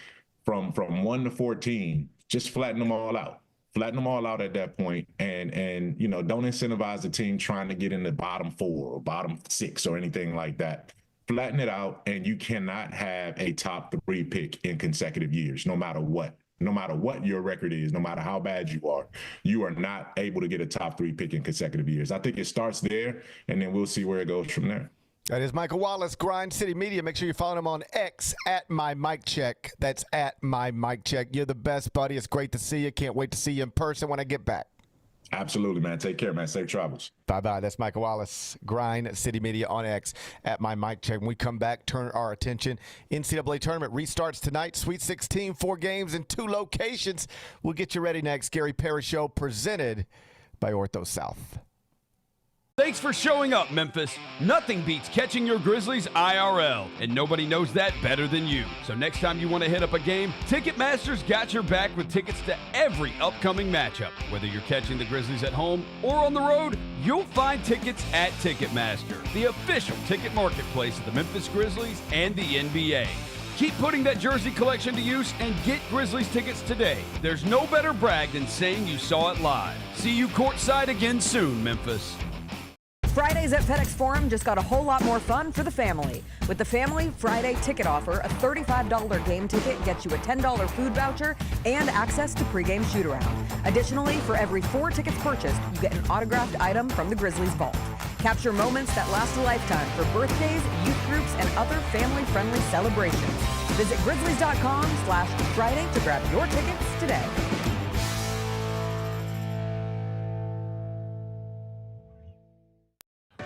from 1 to 14, just flatten them all out. Flatten them all out at that point, and don't incentivize the team trying to get in the bottom 4 or bottom 6 or anything like that. Flatten it out, and you cannot have a top 3 pick in consecutive years, no matter what. No matter what your record is, no matter how bad you are not able to get a top 3 pick in consecutive years. I think it starts there, and then we'll see where it goes from there. That is Michael Wallace, Grind City Media. Make sure you follow him on X at @MyMicCheck. That's at @MyMicCheck. You're the best, buddy. It's great to see you. Can't wait to see you in person when I get back. Absolutely, man. Take care, man. Safe travels. Bye-bye. That's Michael Wallace, Grind City Media on X at @MyMicCheck. When we come back, turn our attention. NCAA tournament restarts tonight. Sweet 16, 4 games in 2 locations. We'll get you ready next. Gary Parrish Show presented by Ortho South. Thanks for showing up, Memphis. Nothing beats catching your Grizzlies IRL, and nobody knows that better than you. So next time you want to hit up a game, Ticketmaster's got your back with tickets to every upcoming matchup. Whether you're catching the Grizzlies at home or on the road, you'll find tickets at Ticketmaster, the official ticket marketplace of the Memphis Grizzlies and the NBA. Keep putting that jersey collection to use and get Grizzlies tickets today. There's no better brag than saying you saw it live. See you courtside again soon, Memphis. Fridays at FedEx Forum just got a whole lot more fun for the family. With the Family Friday ticket offer, a $35 game ticket gets you a $10 food voucher and access to pregame shoot-around. Additionally, for every 4 tickets purchased, you get an autographed item from the Grizzlies Vault. Capture moments that last a lifetime for birthdays, youth groups, and other family-friendly celebrations. Visit Grizzlies.com/Friday to grab your tickets today.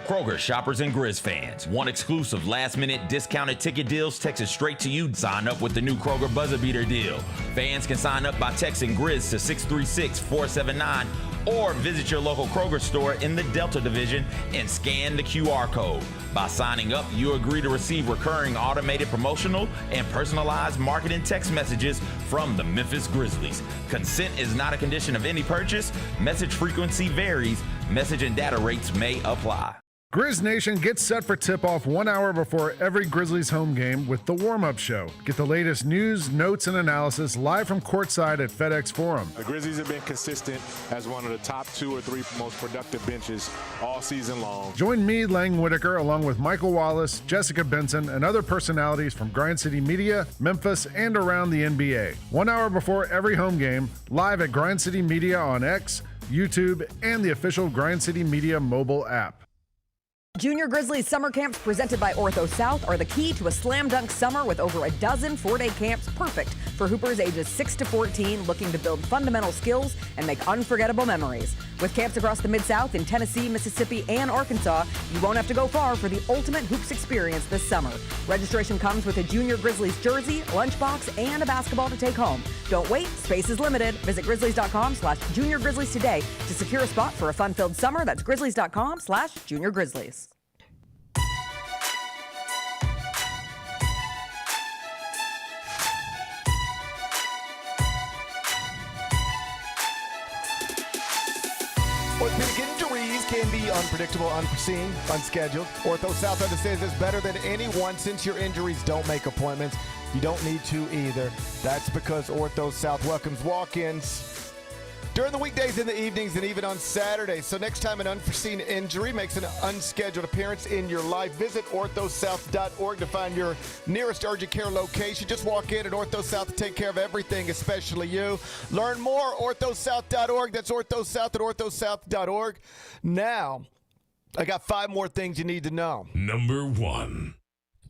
Kroger shoppers and Grizz fans. Want exclusive last-minute discounted ticket deals texted straight to you? Sign up with the new Kroger Buzzer Beater deal. Fans can sign up by texting Grizz to 636-479 or visit your local Kroger store in the Delta Division and scan the QR code. By signing up, you agree to receive recurring automated promotional and personalized marketing text messages from the Memphis Grizzlies. Consent is not a condition of any purchase. Message frequency varies. Message and data rates may apply. Grizz Nation gets set for tip-off 1 hour before every Grizzlies home game with the warm-up show. Get the latest news, notes, and analysis live from courtside at FedEx Forum. The Grizzlies have been consistent as one of the top 2 or 3 most productive benches all season long. Join me, Lang Whitaker, along with Michael Wallace, Jessica Benson, and other personalities from Grind City Media, Memphis, and around the NBA. 1 hour before every home game, live at Grind City Media on X, YouTube, and the official Grind City Media mobile app. Junior Grizzlies summer camps presented by Ortho South are the key to a slam dunk summer with over a dozen 4-day camps perfect for hoopers ages 6 to 14 looking to build fundamental skills and make unforgettable memories. With camps across the Mid-South in Tennessee, Mississippi, and Arkansas, you won't have to go far for the ultimate hoops experience this summer. Registration comes with a Junior Grizzlies jersey, lunchbox, and a basketball to take home. Don't wait, space is limited. Visit Grizzlies.com/Junior Grizzlies today to secure a spot for a fun-filled summer. That's Grizzlies.com/Junior Grizzlies. Orthopedic injuries can be unpredictable, unforeseen, unscheduled. Ortho South understands this better than anyone. Since your injuries don't make appointments, you don't need to either. That's because Ortho South welcomes walk-ins during the weekdays, in the evenings, and even on Saturdays. So next time an unforeseen injury makes an unscheduled appearance in your life, visit orthosouth.org to find your nearest urgent care location. Just walk in at Ortho South to take care of everything, especially you. Learn more, orthosouth.org. That's orthosouth at orthosouth.org. Now, I got 5 more things you need to know. Number 1.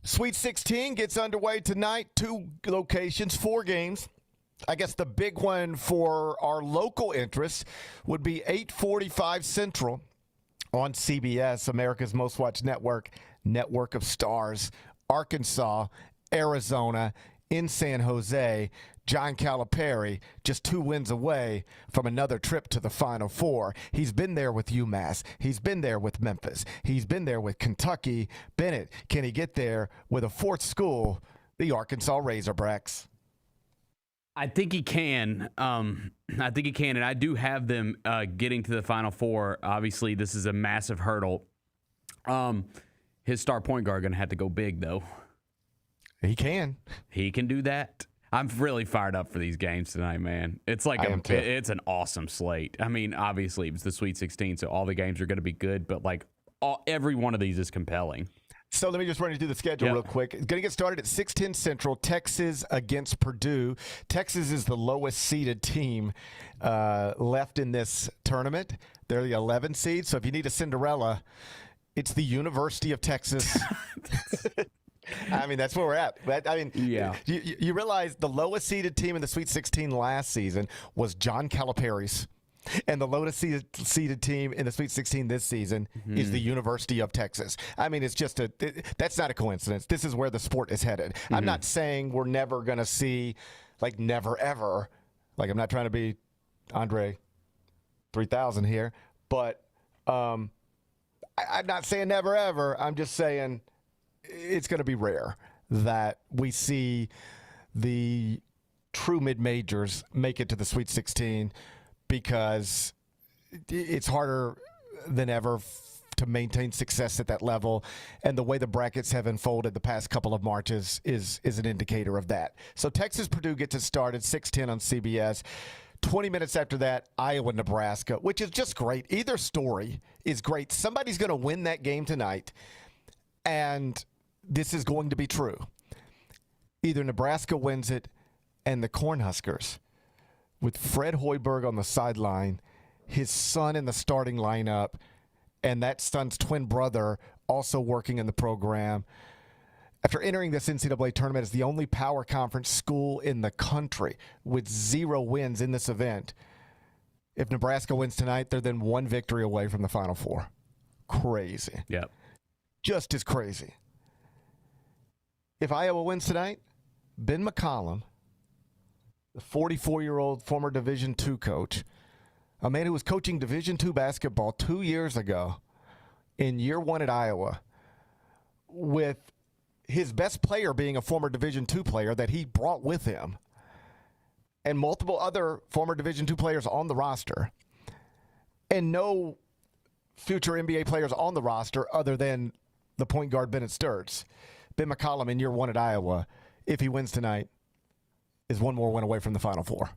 Sweet 16 gets underway tonight. 2 locations, 4 games. I guess the big one for our local interest would be 8:45 Central on CBS, America's Most Watched Network, Network of Stars. Arkansas, Arizona, in San Jose. John Calipari just 2 wins away from another trip to the Final Four. He's been there with UMass. He's been there with Memphis. He's been there with Kentucky. Bennett, can he get there with a 4th school, the Arkansas Razorbacks? I think he can. And I do have them getting to the Final Four. Obviously, this is a massive hurdle. His star point guard going to have to go big, though. He can. He can do that. I'm really fired up for these games tonight, man. It's like it's an awesome slate. I mean, obviously, it's the Sweet 16, so all the games are going to be good, but like every one of these is compelling. So let me just run you through the schedule real quick. It's going to get started at 6:10 Central, Texas against Purdue. Texas is the lowest seeded team left in this tournament. They're the 11 seed. So if you need a Cinderella, it's the University of Texas. I mean, that's where we're at. You realize the lowest seeded team in the Sweet 16 last season was John Calipari's. And the lowest seeded team in the Sweet 16 this season is the University of Texas. I mean, it's just that's not a coincidence. This is where the sport is headed. I'm not saying we're never going to see, like, never ever. Like, I'm not trying to be Andre 3000 here. But I'm not saying never ever. I'm just saying it's going to be rare that we see the true mid-majors make it to the Sweet 16 because it's harder than ever to maintain success at that level. And the way the brackets have unfolded the past couple of Marches is an indicator of that. So Texas-Purdue gets it started, 6:10 on CBS. 20 minutes after that, Iowa-Nebraska, which is just great. Either story is great. Somebody's going to win that game tonight, and this is going to be true. Either Nebraska wins it, and the Cornhuskers, with Fred Hoiberg on the sideline, his son in the starting lineup, and that son's twin brother also working in the program. After entering this NCAA tournament as the only power conference school in the country with 0 wins in this event, if Nebraska wins tonight, they're then 1 victory away from the Final Four. Crazy. Yep. Just as crazy. If Iowa wins tonight, Ben McCollum, the 44-year-old former Division II coach, a man who was coaching Division II basketball 2 years ago in year 1 at Iowa, with his best player being a former Division II player that he brought with him, and multiple other former Division II players on the roster, and no future NBA players on the roster other than the point guard Bennett Sturts. Ben McCollum in year 1 at Iowa, if he wins tonight, is 1 more win away from the Final Four.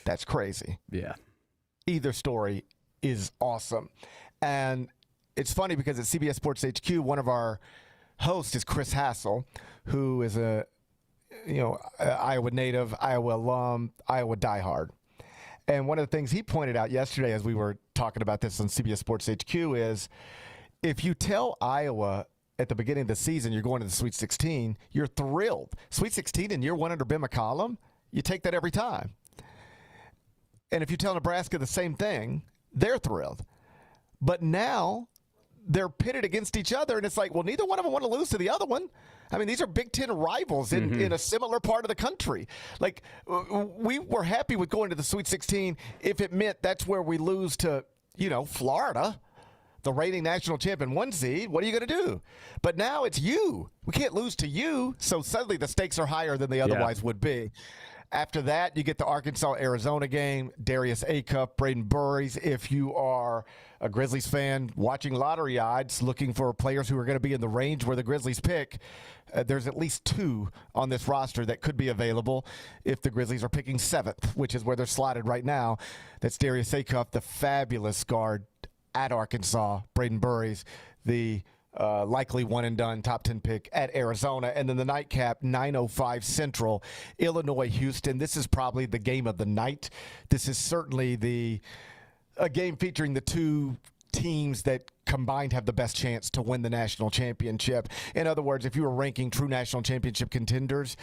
That's crazy. Yeah. Either story is awesome. And it's funny because at CBS Sports HQ, one of our host is Chris Hassel, who is a Iowa native, Iowa alum, Iowa diehard. And one of the things he pointed out yesterday as we were talking about this on CBS Sports HQ is if you tell Iowa at the beginning of the season you're going to the Sweet 16, you're thrilled. Sweet 16 in year 1 under Ben McCollum, you take that every time. And if you tell Nebraska the same thing, they're thrilled. But now they're pitted against each other, and it's like, well, neither one of them want to lose to the other one. I mean, these are Big Ten rivals in a similar part of the country. Like, we were happy with going to the Sweet 16 if it meant that's where we lose to, Florida, the reigning national champion 1 seed. What are you going to do? But now it's you. We can't lose to you, so suddenly the stakes are higher than they otherwise would be. After that, you get the Arkansas-Arizona game, Darius Acuff, Braden Burries. If you are a Grizzlies fan watching lottery odds, looking for players who are going to be in the range where the Grizzlies pick, there's at least 2 on this roster that could be available if the Grizzlies are picking 7th, which is where they're slotted right now. That's Darius Acuff, the fabulous guard at Arkansas, Braden Burries, the likely one-and-done top 10 pick at Arizona. And then the nightcap, 9:05 Central, Illinois-Houston. This is probably the game of the night. This is certainly a game featuring the 2 teams that combined have the best chance to win the national championship. In other words, if you were ranking true national championship contenders,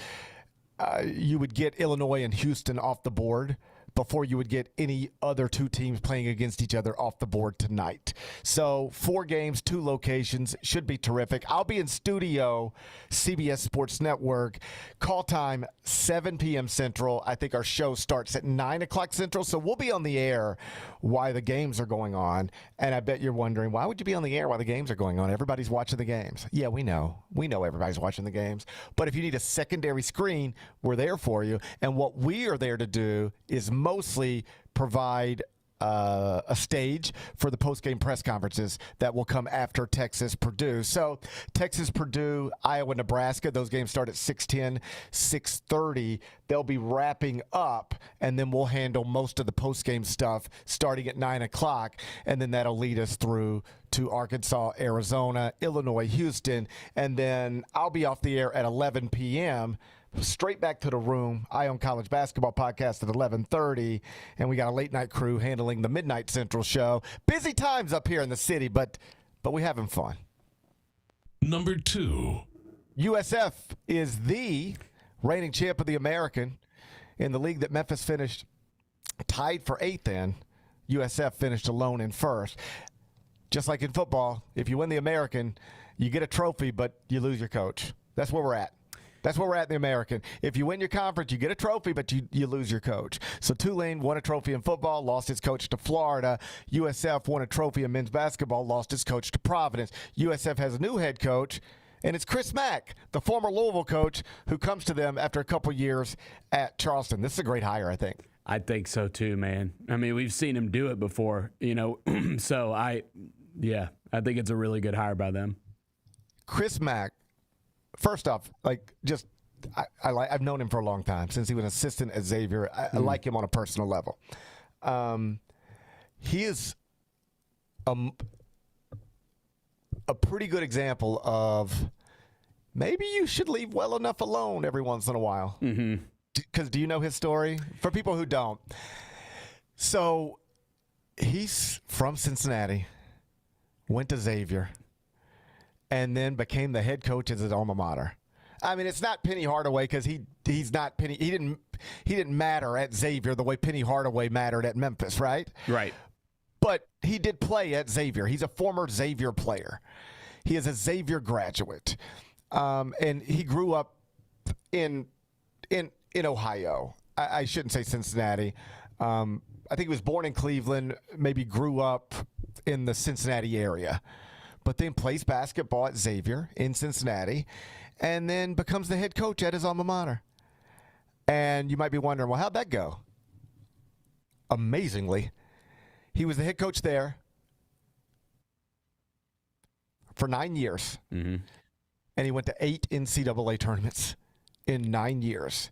you would get Illinois and Houston off the board before you would get any other 2 teams playing against each other off the board tonight. So 4 games, 2 locations, should be terrific. I'll be in studio, CBS Sports Network. Call time, 7 p.m. Central. I think our show starts at 9 o'clock Central, so we'll be on the air while the games are going on. And I bet you're wondering, why would you be on the air while the games are going on? Everybody's watching the games. Yeah, we know. We know everybody's watching the games. But if you need a secondary screen, we're there for you. And what we are there to do is mostly provide a stage for the post-game press conferences that will come after Texas-Purdue. So Texas-Purdue, Iowa-Nebraska, those games start at 6:10, 6:30. They'll be wrapping up, and then we'll handle most of the post-game stuff starting at 9 o'clock, and then that'll lead us through to Arkansas, Arizona, Illinois, Houston, and then I'll be off the air at 11 p.m., straight back to the room. I Own College Basketball podcast at 11:30, and we got a late night crew handling the Midnight Central show. Busy times up here in the city, but we having fun. Number 2. USF is the reigning champ of the American in the league that Memphis finished tied for 8th in. USF finished alone in 1st. Just like in football, if you win the American, you get a trophy, but you lose your coach. That's where we're at. That's where we're at in the American. If you win your conference, you get a trophy, but you lose your coach. So Tulane won a trophy in football, lost its coach to Florida. USF won a trophy in men's basketball, lost its coach to Providence. USF has a new head coach, and it's Chris Mack, the former Louisville coach, who comes to them after a couple years at Charleston. This is a great hire, I think. I think so too, man. I mean, we've seen him do it before, so I think it's a really good hire by them. Chris Mack, first off, I've known him for a long time, since he was an assistant at Xavier. I like him on a personal level. He is a pretty good example of maybe you should leave well enough alone every once in a while. Mm-hmm. Because do you know his story? For people who don't. So he's from Cincinnati, went to Xavier, and then became the head coach at his alma mater. I mean, it's not Penny Hardaway because he's not Penny. He didn't matter at Xavier the way Penny Hardaway mattered at Memphis, right? Right. But he did play at Xavier. He's a former Xavier player. He is a Xavier graduate, and he grew up in Ohio. I shouldn't say Cincinnati. I think he was born in Cleveland, maybe grew up in the Cincinnati area, but then plays basketball at Xavier in Cincinnati, and then becomes the head coach at his alma mater. And you might be wondering, well, how'd that go? Amazingly, he was the head coach there for 9 years, and he went to 8 NCAA tournaments in 9 years.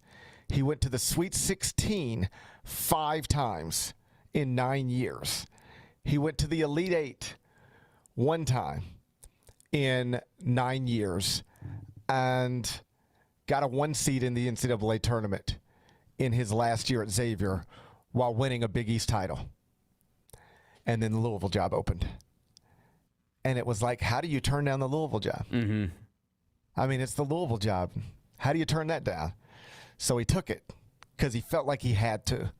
He went to the Sweet 16 5 times in 9 years. He went to the Elite 8 1 time in 9 years and got a 1 seed in the NCAA tournament in his last year at Xavier while winning a Big East title. And then the Louisville job opened. And it was like, how do you turn down the Louisville job? Mm-hmm. I mean, it's the Louisville job. How do you turn that down? So he took it because he felt like he had to.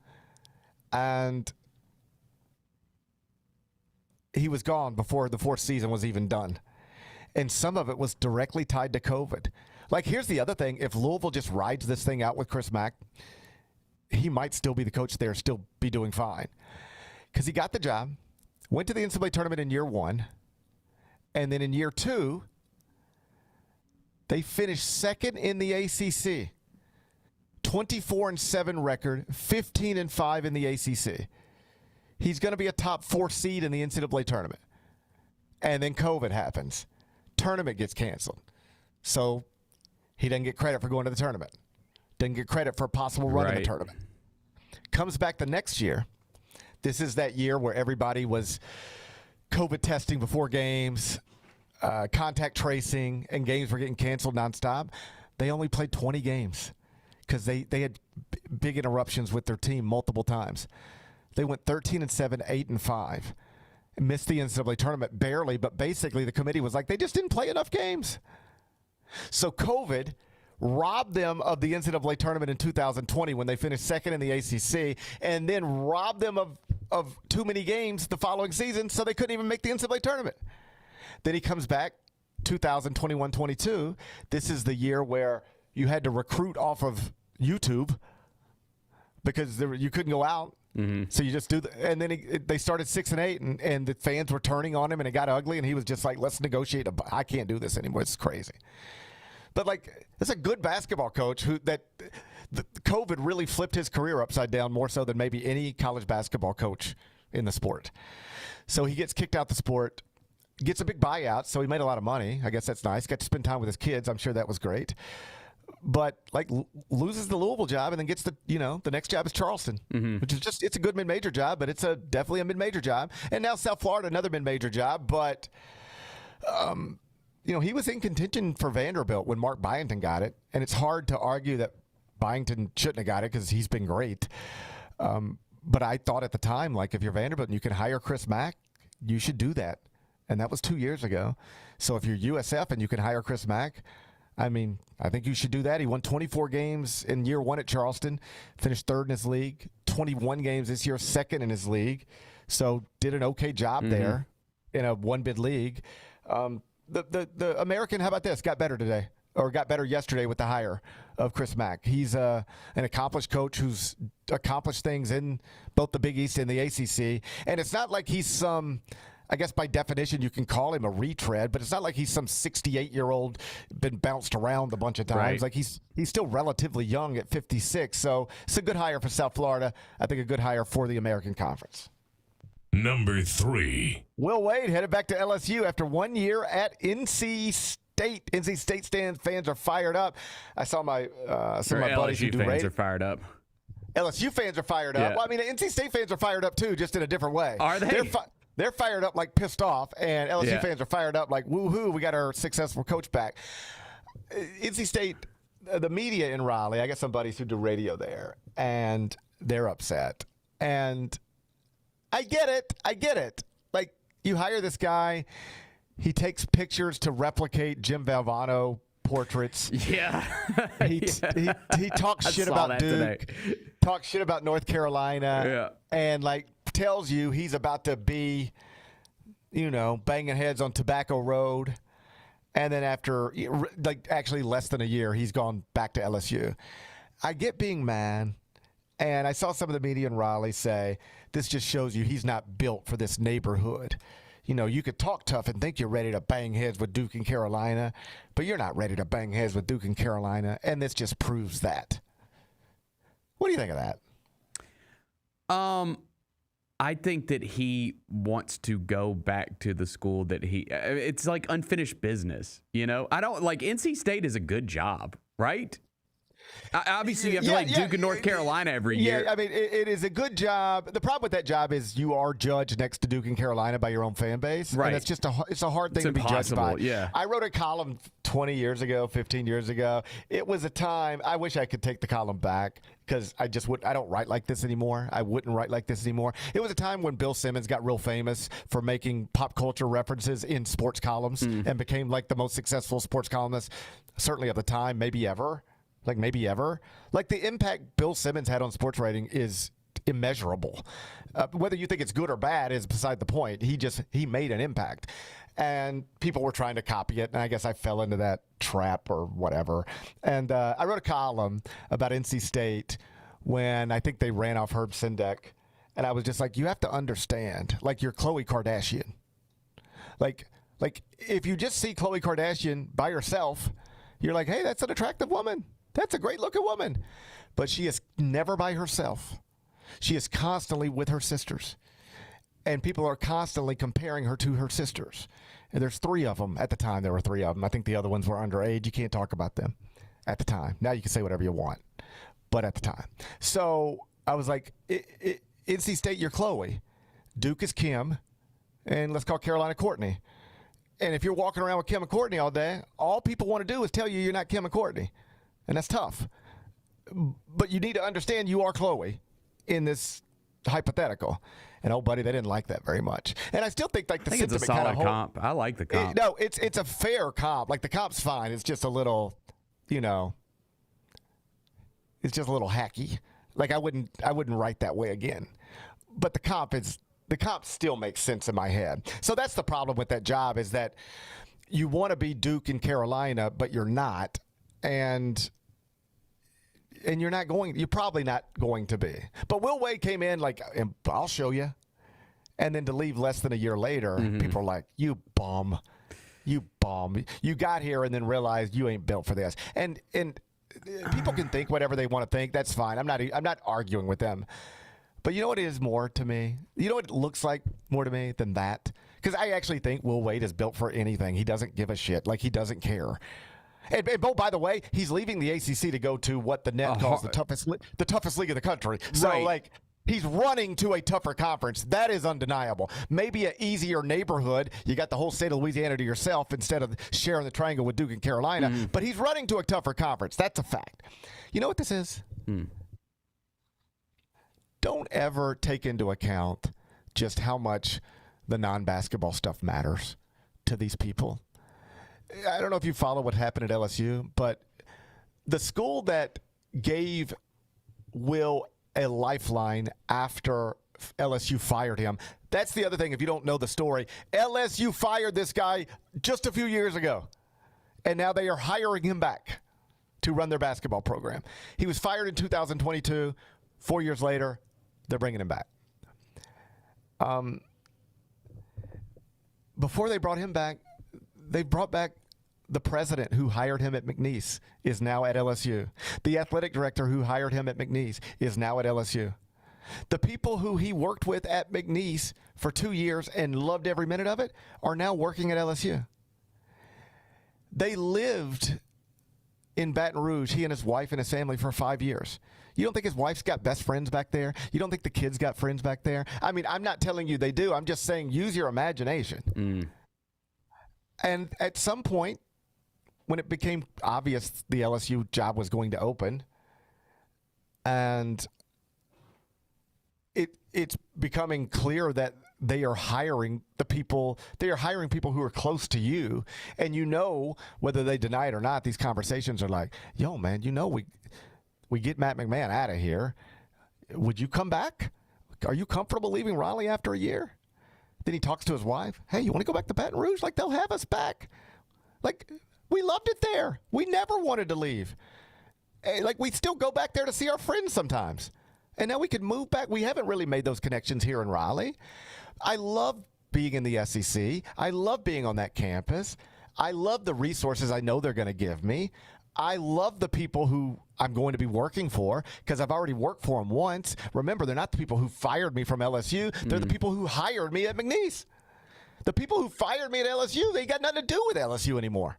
And he was gone before the 4th season was even done. And some of it was directly tied to COVID. Like, here's the other thing. If Louisville just rides this thing out with Chris Mack, he might still be the coach there, still be doing fine. Because he got the job, went to the NCAA tournament in year 1, and then in year 2, they finished 2nd in the ACC. 24-7 record, 15-5 in the ACC. He's going to be a top 4 seed in the NCAA tournament. And then COVID happens. Tournament gets canceled. So he doesn't get credit for going to the tournament. Doesn't get credit for a possible run in the tournament. Comes back the next year. This is that year where everybody was COVID testing before games, contact tracing, and games were getting canceled nonstop. They only played 20 games because they had big interruptions with their team multiple times. They went 13-7, 8-5. Missed the NCAA tournament barely, but basically the committee was like, they just didn't play enough games. So COVID robbed them of the NCAA tournament in 2020 when they finished 2nd in the ACC, and then robbed them of too many games the following season, so they couldn't even make the NCAA tournament. Then he comes back 2021-22. This is the year where you had to recruit off of YouTube because you couldn't go out. Mm-hmm. So you just do and then they started 6-8, and the fans were turning on him, and it got ugly, and he was just like, let's negotiate. I can't do this anymore. It's crazy. But like, that's a good basketball coach the COVID really flipped his career upside down more so than maybe any college basketball coach in the sport. So he gets kicked out the sport, gets a big buyout, so he made a lot of money. I guess that's nice. Got to spend time with his kids. I'm sure that was great. But like loses the Louisville job and then gets the next job is Charleston, which is just, it's a good mid-major job, but it's definitely a mid-major job. And now South Florida, another mid-major job, but he was in contention for Vanderbilt when Mark Byington got it, and it's hard to argue that Byington shouldn't have got it because he's been great. But I thought at the time, like, if you're Vanderbilt and you can hire Chris Mack, you should do that. And that was 2 years ago. So if you're USF and you can hire Chris Mack, I mean, I think you should do that. He won 24 games in year 1 at Charleston, finished 3rd in his league, 21 games this year, 2nd in his league. So did an okay job there in a one-bid league. The American, how about this? Got better today. or got better yesterday with the hire of Chris Mack. He's an accomplished coach who's accomplished things in both the Big East and the ACC. And it's not like he's some, I guess by definition you can call him a retread, but it's not like he's some 68-year-old been bounced around a bunch of times. Right. Like he's still relatively young at 56. So it's a good hire for South Florida. I think a good hire for the American Conference. Number 3. Will Wade headed back to LSU after 1 year at NC State. NC State fans are fired up. I saw my some of my buddies who do LSU fans radio. are fired up. LSU fans are fired up. Yeah. Well, I mean, NC State fans are fired up too, just in a different way. Are they? They're fired up like pissed off, and LSU fans are fired up like woohoo, we got our successful coach back. NC State, the media in Raleigh, I got some buddies who do radio there, and they're upset. And I get it. Like, you hire this guy, he takes pictures to replicate Jim Valvano portraits. Yeah. He talks shit about Duke, talks shit about North Carolina, and like tells you he's about to be, banging heads on Tobacco Road. And then after, like, actually less than a year, he's gone back to LSU. I get being mad. And I saw some of the media in Raleigh say, this just shows you he's not built for this neighborhood. You could talk tough and think you're ready to bang heads with Duke and Carolina, but you're not ready to bang heads with Duke and Carolina, and this just proves that. What do you think of that? I think that he wants to go back to the school that it's like unfinished business, I don't like NC State is a good job, right? Obviously, you have to play Duke and North Carolina every year. Yeah, I mean, it is a good job. The problem with that job is you are judged next to Duke and Carolina by your own fan base. Right. And it's just it's a hard thing to be judged by. Yeah. I wrote a column 20 years ago, 15 years ago. It was a time, I wish I could take the column back because I don't write like this anymore. I wouldn't write like this anymore. It was a time when Bill Simmons got real famous for making pop culture references in sports columns and became like the most successful sports columnist, certainly of the time, maybe ever. Like the impact Bill Simmons had on sports writing is immeasurable. Whether you think it's good or bad is beside the point. He made an impact, and people were trying to copy it. And I guess I fell into that trap or whatever. And I wrote a column about NC State when I think they ran off Herb Sendek, and I was just like, you have to understand, like, you're Khloe Kardashian. Like if you just see Khloe Kardashian by herself, you're like, hey, that's an attractive woman. That's a great-looking woman. But she is never by herself. She is constantly with her sisters. And people are constantly comparing her to her sisters. And there's 3 of them. At the time, there were 3 of them. I think the other ones were underage. You can't talk about them at the time. Now you can say whatever you want. But at the time. So I was like, NC State, you're Khloe. Duke is Kim. And let's call Carolina Courtney. And if you're walking around with Kim and Courtney all day, all people want to do is tell you you're not Kim and Courtney. And that's tough. But you need to understand you are Khloe in this hypothetical. And, oh, buddy, they didn't like that very much. And I still think, like, the it's a solid comp. I like the comp. No, it's a fair comp. Like, the comp's fine. It's just a little, it's just a little hacky. Like, I wouldn't write that way again. But the comp still makes sense in my head. So that's the problem with that job, is that you want to be Duke and Carolina, but you're not. And you're probably not going to be. But Will Wade came in like, I'll show you. And then to leave less than a year later, people are like, you bum. You got here and then realized you ain't built for this. And people can think whatever they want to think. That's fine. I'm not arguing with them. But you know what it is more to me? You know what it looks like more to me than that? Because I actually think Will Wade is built for anything. He doesn't give a shit. Like, he doesn't care. And by the way, he's leaving the ACC to go to what the net calls the toughest league in the country. So, like, he's running to a tougher conference. That is undeniable. Maybe an easier neighborhood. You got the whole state of Louisiana to yourself instead of sharing the triangle with Duke and Carolina. But he's running to a tougher conference. That's a fact. You know what this is? Don't ever take into account just how much the non-basketball stuff matters to these people. I don't know if you follow what happened at LSU, but the school that gave Will a lifeline after LSU fired him, that's the other thing if you don't know the story. LSU fired this guy just a few years ago. And now they are hiring him back to run their basketball program. He was fired in 2022. 4 years later, they're bringing him back. Before they brought him back, they brought back the president who hired him at McNeese is now at LSU. The athletic director who hired him at McNeese is now at LSU. The people who he worked with at McNeese for 2 years and loved every minute of it are now working at LSU. They lived in Baton Rouge, he and his wife and his family, for 5 years. You don't think his wife's got best friends back there? You don't think the kids got friends back there? I mean, I'm not telling you they do. I'm just saying use your imagination. And at some point, when it became obvious the LSU job was going to open, and it's becoming clear that they are hiring people who are close to you, and you know, whether they deny it or not, these conversations are like, yo, man, you know, we get Matt McMahon out of here. Would you come back? Are you comfortable leaving Raleigh after a year? Then he talks to his wife. Hey, you want to go back to Baton Rouge? Like, they'll have us back. Like, we loved it there. We never wanted to leave. Like, we still go back there to see our friends sometimes. And now we could move back. We haven't really made those connections here in Raleigh. I love being in the SEC. I love being on that campus. I love the resources I know they're going to give me. I love the people who I'm going to be working for because I've already worked for them once. Remember, they're not the people who fired me from LSU. They're the people who hired me at McNeese. The people who fired me at LSU, they got nothing to do with LSU anymore.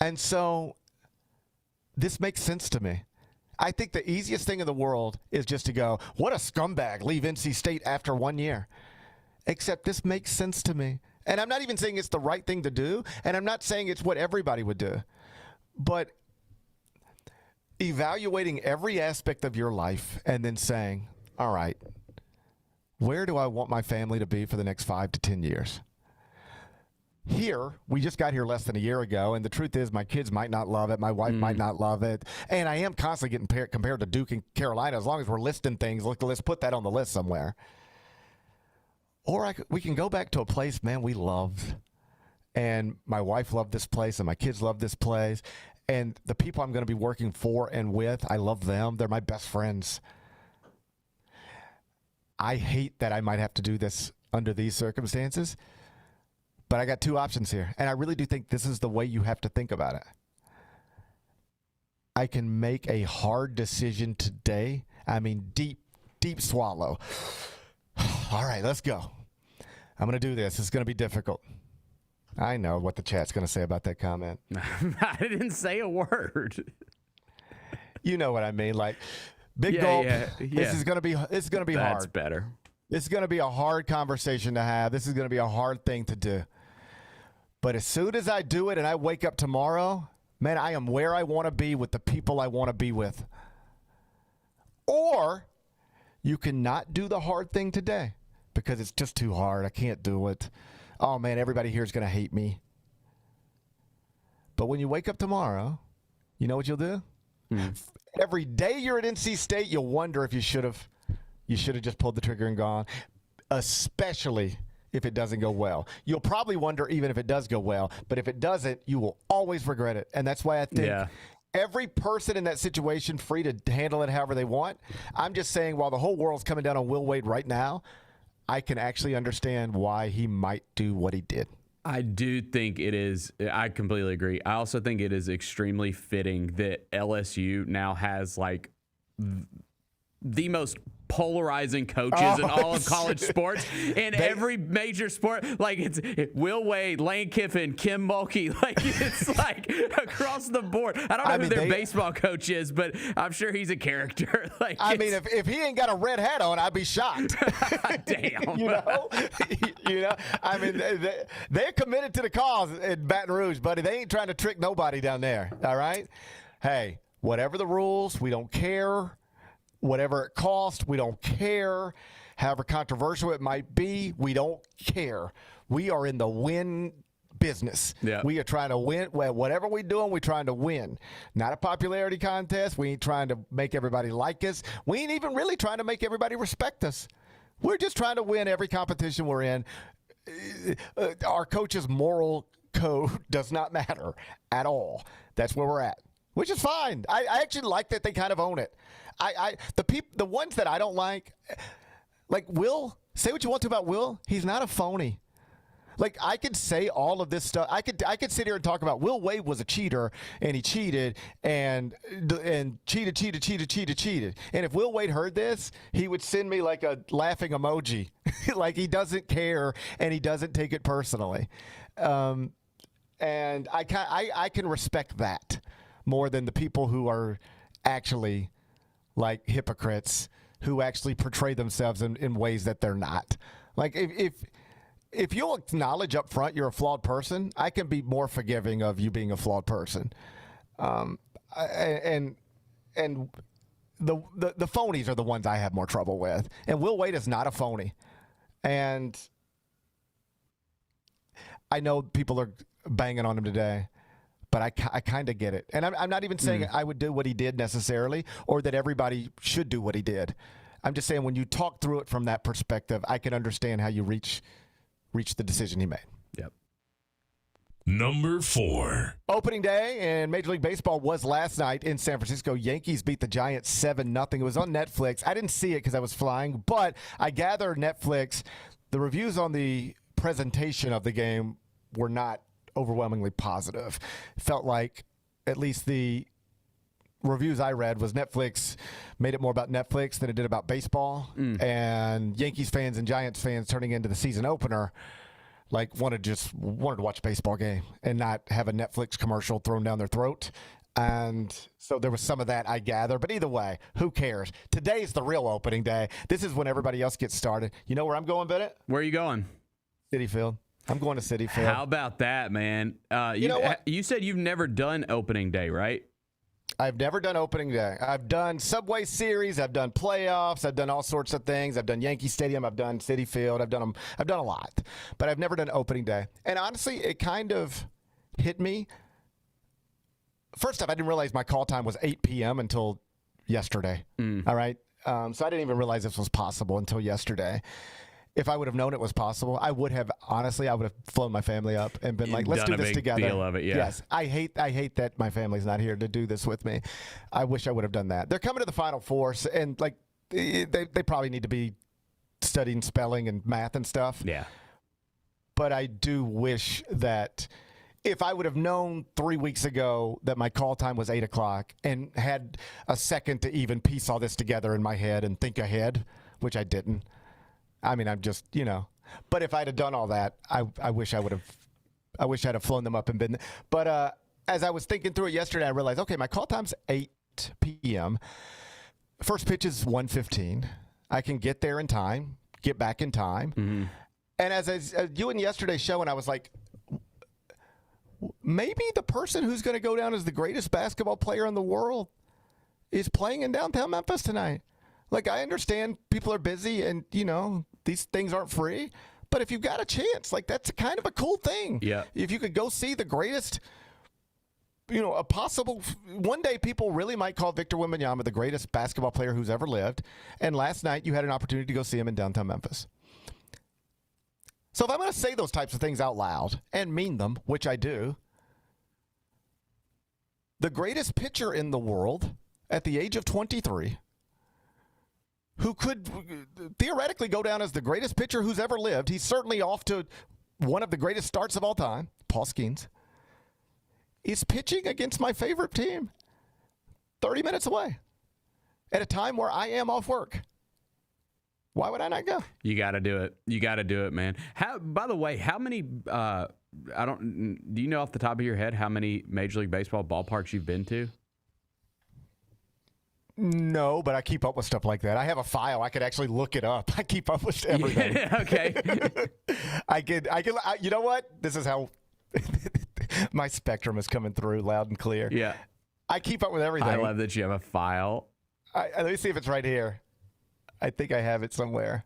And so this makes sense to me. I think the easiest thing in the world is just to go, what a scumbag, leave NC State after 1 year. Except this makes sense to me. And I'm not even saying it's the right thing to do, and I'm not saying it's what everybody would do. But evaluating every aspect of your life and then saying, all right, where do I want my family to be for the next 5 to 10 years? Here, we just got here less than a year ago, and the truth is my kids might not love it. My wife might not love it. And I am constantly getting compared to Duke and Carolina. As long as we're listing things, let's put that on the list somewhere. Or we can go back to a place, man, we loved. And my wife loved this place, and my kids love this place. And the people I'm going to be working for and with, I love them. They're my best friends. I hate that I might have to do this under these circumstances. But I got two options here, and I really do think this is the way you have to think about it. I can make a hard decision today. I mean, deep swallow. All right, let's go. I'm going to do this. It's going to be difficult. I know what the chat's going to say about that comment. I didn't say a word. You know what I mean. Like, big gulp. Yeah. This is going to be hard. That's better. This is going to be a hard conversation to have. This is going to be a hard thing to do. But as soon as I do it and I wake up tomorrow, man, I am where I want to be with the people I want to be with. Or you cannot do the hard thing today because it's just too hard. I can't do it. Oh, man, everybody here is going to hate me. But when you wake up tomorrow, you know what you'll do? Every day you're at NC State, you'll wonder if you should have just pulled the trigger and gone, especially if it doesn't go well. You'll probably wonder even if it does go well, but if it doesn't, you will always regret it. And that's why I think every person in that situation free to handle it however they want. I'm just saying while the whole world's coming down on Will Wade right now, I can actually understand why he might do what he did. I do think it is. I completely agree. I also think it is extremely fitting that LSU now has like the most polarizing coaches in all of college sports in every major sport. Like it's Will Wade, Lane Kiffin, Kim Mulkey. Like it's like across the board. I don't know who their baseball coach is, but I'm sure he's a character. Like I mean, if he ain't got a red hat on, I'd be shocked. Damn. you know. I mean, they're committed to the cause in Baton Rouge, buddy. They ain't trying to trick nobody down there. All right. Hey, whatever the rules, we don't care. Whatever it costs, we don't care. However controversial it might be, we don't care. We are in the win business. Yeah. We are trying to win. Well, whatever we're doing, we're trying to win. Not a popularity contest. We ain't trying to make everybody like us. We ain't even really trying to make everybody respect us. We're just trying to win every competition we're in. Our coach's moral code does not matter at all. That's where we're at, which is fine. I actually like that they kind of own it. The ones that I don't like Will, say what you want to about Will. He's not a phony. Like, I could say all of this stuff. I could sit here and talk about Will Wade was a cheater, and he cheated, and cheated. And if Will Wade heard this, he would send me like a laughing emoji. Like, he doesn't care, and he doesn't take it personally. And I can respect that more than the people who are actually like hypocrites who actually portray themselves in ways that they're not. Like, if you'll acknowledge up front you're a flawed person, I can be more forgiving of you being a flawed person. And the phonies are the ones I have more trouble with. And Will Wade is not a phony. And I know people are banging on him today, but I kind of get it. And I'm not even saying I would do what he did necessarily, or that everybody should do what he did. I'm just saying when you talk through it from that perspective, I can understand how you reach the decision he made. Yep. Number 4. Opening day in Major League Baseball was last night in San Francisco. Yankees beat the Giants 7-0. It was on Netflix. I didn't see it because I was flying, but I gather Netflix, the reviews on the presentation of the game were not overwhelmingly positive. It felt like at least the reviews I read was Netflix made it more about Netflix than it did about baseball. And Yankees fans and Giants fans turning into the season opener wanted to watch a baseball game and not have a Netflix commercial thrown down their throat. And so there was some of that, I gather. But either way, who cares? Today's the real opening day. This is when everybody else gets started. You know where I'm going, Bennett? Where are you going? Citi Field. I'm going to Citi Field. How about that, man? You know what? You said you've never done opening day, right? I've never done opening day. I've done Subway Series. I've done playoffs. I've done all sorts of things. I've done Yankee Stadium. I've done Citi Field. I've done a lot, but I've never done opening day. And honestly, it kind of hit me. First off, I didn't realize my call time was 8 p.m. until yesterday. All right. So I didn't even realize this was possible until yesterday. If I would have known it was possible, I would have flown my family up and been like, let's do this together. Deal of it, yeah. Yes. I hate that my family's not here to do this with me. I wish I would have done that. They're coming to the Final Four, and they probably need to be studying spelling and math and stuff. Yeah. But I do wish that if I would have known 3 weeks ago that my call time was 8 o'clock and had a second to even piece all this together in my head and think ahead, which I didn't. I mean, I'm just, but if I'd have done all that, I wish I'd have flown them up and been. But as I was thinking through it yesterday, I realized, okay, my call time's 8 p.m. First pitch is 1:15. I can get there in time, get back in time. Mm-hmm. And as you in yesterday's show, and I was like, maybe the person who's going to go down as the greatest basketball player in the world is playing in downtown Memphis tonight. Like, I understand people are busy and, these things aren't free. But if you've got a chance, that's kind of a cool thing. Yeah. If you could go see the greatest, a possible – one day people really might call Victor Wembanyama the greatest basketball player who's ever lived. And last night you had an opportunity to go see him in downtown Memphis. So if I'm going to say those types of things out loud and mean them, which I do, the greatest pitcher in the world at the age of 23 – who could theoretically go down as the greatest pitcher who's ever lived. He's certainly off to one of the greatest starts of all time, Paul Skeens, is pitching against my favorite team 30 minutes away at a time where I am off work. Why would I not go? You got to do it. You got to do it, man. By the way, how many do you know off the top of your head how many Major League Baseball ballparks you've been to? No, but I keep up with stuff like that. I have a file. I could actually look it up. I keep up with everything. Okay. I could. You know what? This is how my spectrum is coming through loud and clear. Yeah. I keep up with everything. I love that you have a file. Let me see if it's right here. I think I have it somewhere.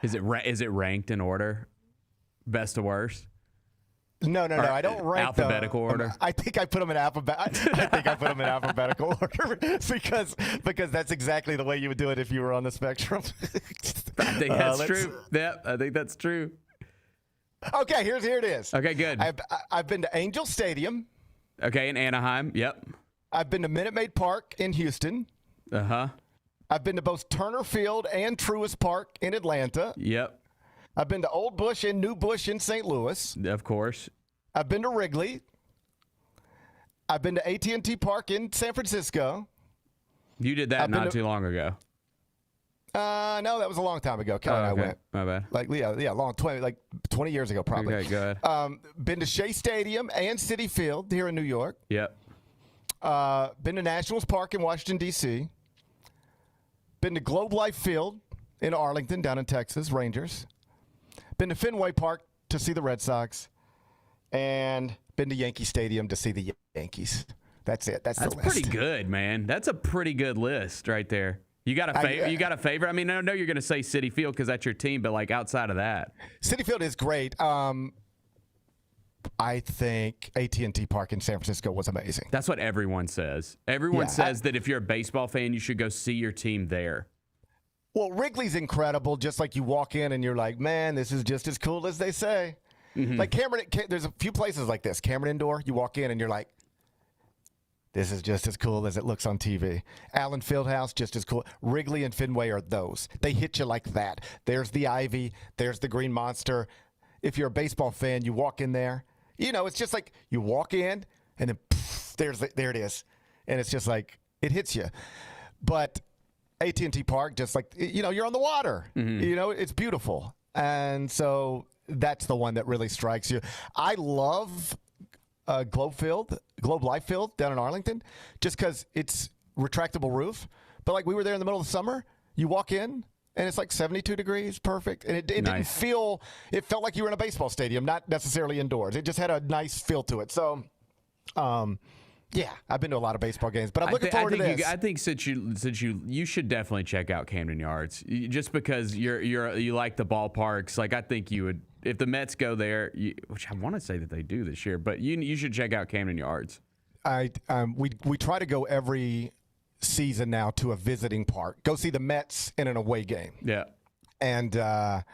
Is it ranked in order? Best to worst? No. I don't rank alphabetical order. I think I put them in alphabetical order because that's exactly the way you would do it if you were on the spectrum. I think that's true. Yeah, I think that's true. Okay, here it is. Okay, good. I've been to Angel Stadium. Okay, in Anaheim. Yep. I've been to Minute Maid Park in Houston. Uh-huh. I've been to both Turner Field and Truist Park in Atlanta. Yep. I've been to Old Busch and New Busch in St. Louis. Of course. I've been to Wrigley. I've been to AT&T Park in San Francisco. You did that not too long ago. No, that was a long time ago. Kelly and I went. My bad. Like 20 years ago, probably. Okay, go ahead. Been to Shea Stadium and Citi Field here in New York. Yep. Been to Nationals Park in Washington, D.C. Been to Globe Life Field in Arlington, down in Texas, Rangers. Been to Fenway Park to see the Red Sox. And been to Yankee Stadium to see the Yankees. That's it. That's the list. Pretty good, man. That's a pretty good list right there. You got a favorite? I mean, I know you're going to say Citi Field because that's your team, but like outside of that, Citi Field is great. I think AT&T Park in San Francisco was amazing. That's what everyone says. Everyone says that if you're a baseball fan, you should go see your team there. Well, Wrigley's incredible. Just like you walk in and you're like, man, this is just as cool as they say. Mm-hmm. Like Cameron, there's a few places like this. Cameron Indoor, you walk in and you're like, this is just as cool as it looks on TV. Allen Fieldhouse, just as cool. Wrigley and Fenway are those. They hit you like that. There's the Ivy. There's the Green Monster. If you're a baseball fan, you walk in there. You know, it's just like you walk in and then poof, there it is. And it's just like it hits you. But AT&T Park, just like, you know, you're on the water. Mm-hmm. You know, it's beautiful. And so that's the one that really strikes you. I love Globe Life Field down in Arlington, just because it's retractable roof. But like we were there in the middle of the summer, you walk in and it's like 72 degrees, perfect. And it didn't feel, it felt like you were in a baseball stadium, not necessarily indoors. It just had a nice feel to it. So, yeah, I've been to a lot of baseball games, but I'm looking forward to this. I think since you should definitely check out Camden Yards, just because you like the ballparks. Like I think you would. If the Mets go there, which I want to say that they do this year, but you should check out Camden Yards. We try to go every season now to a visiting park. Go see the Mets in an away game. Yeah. And I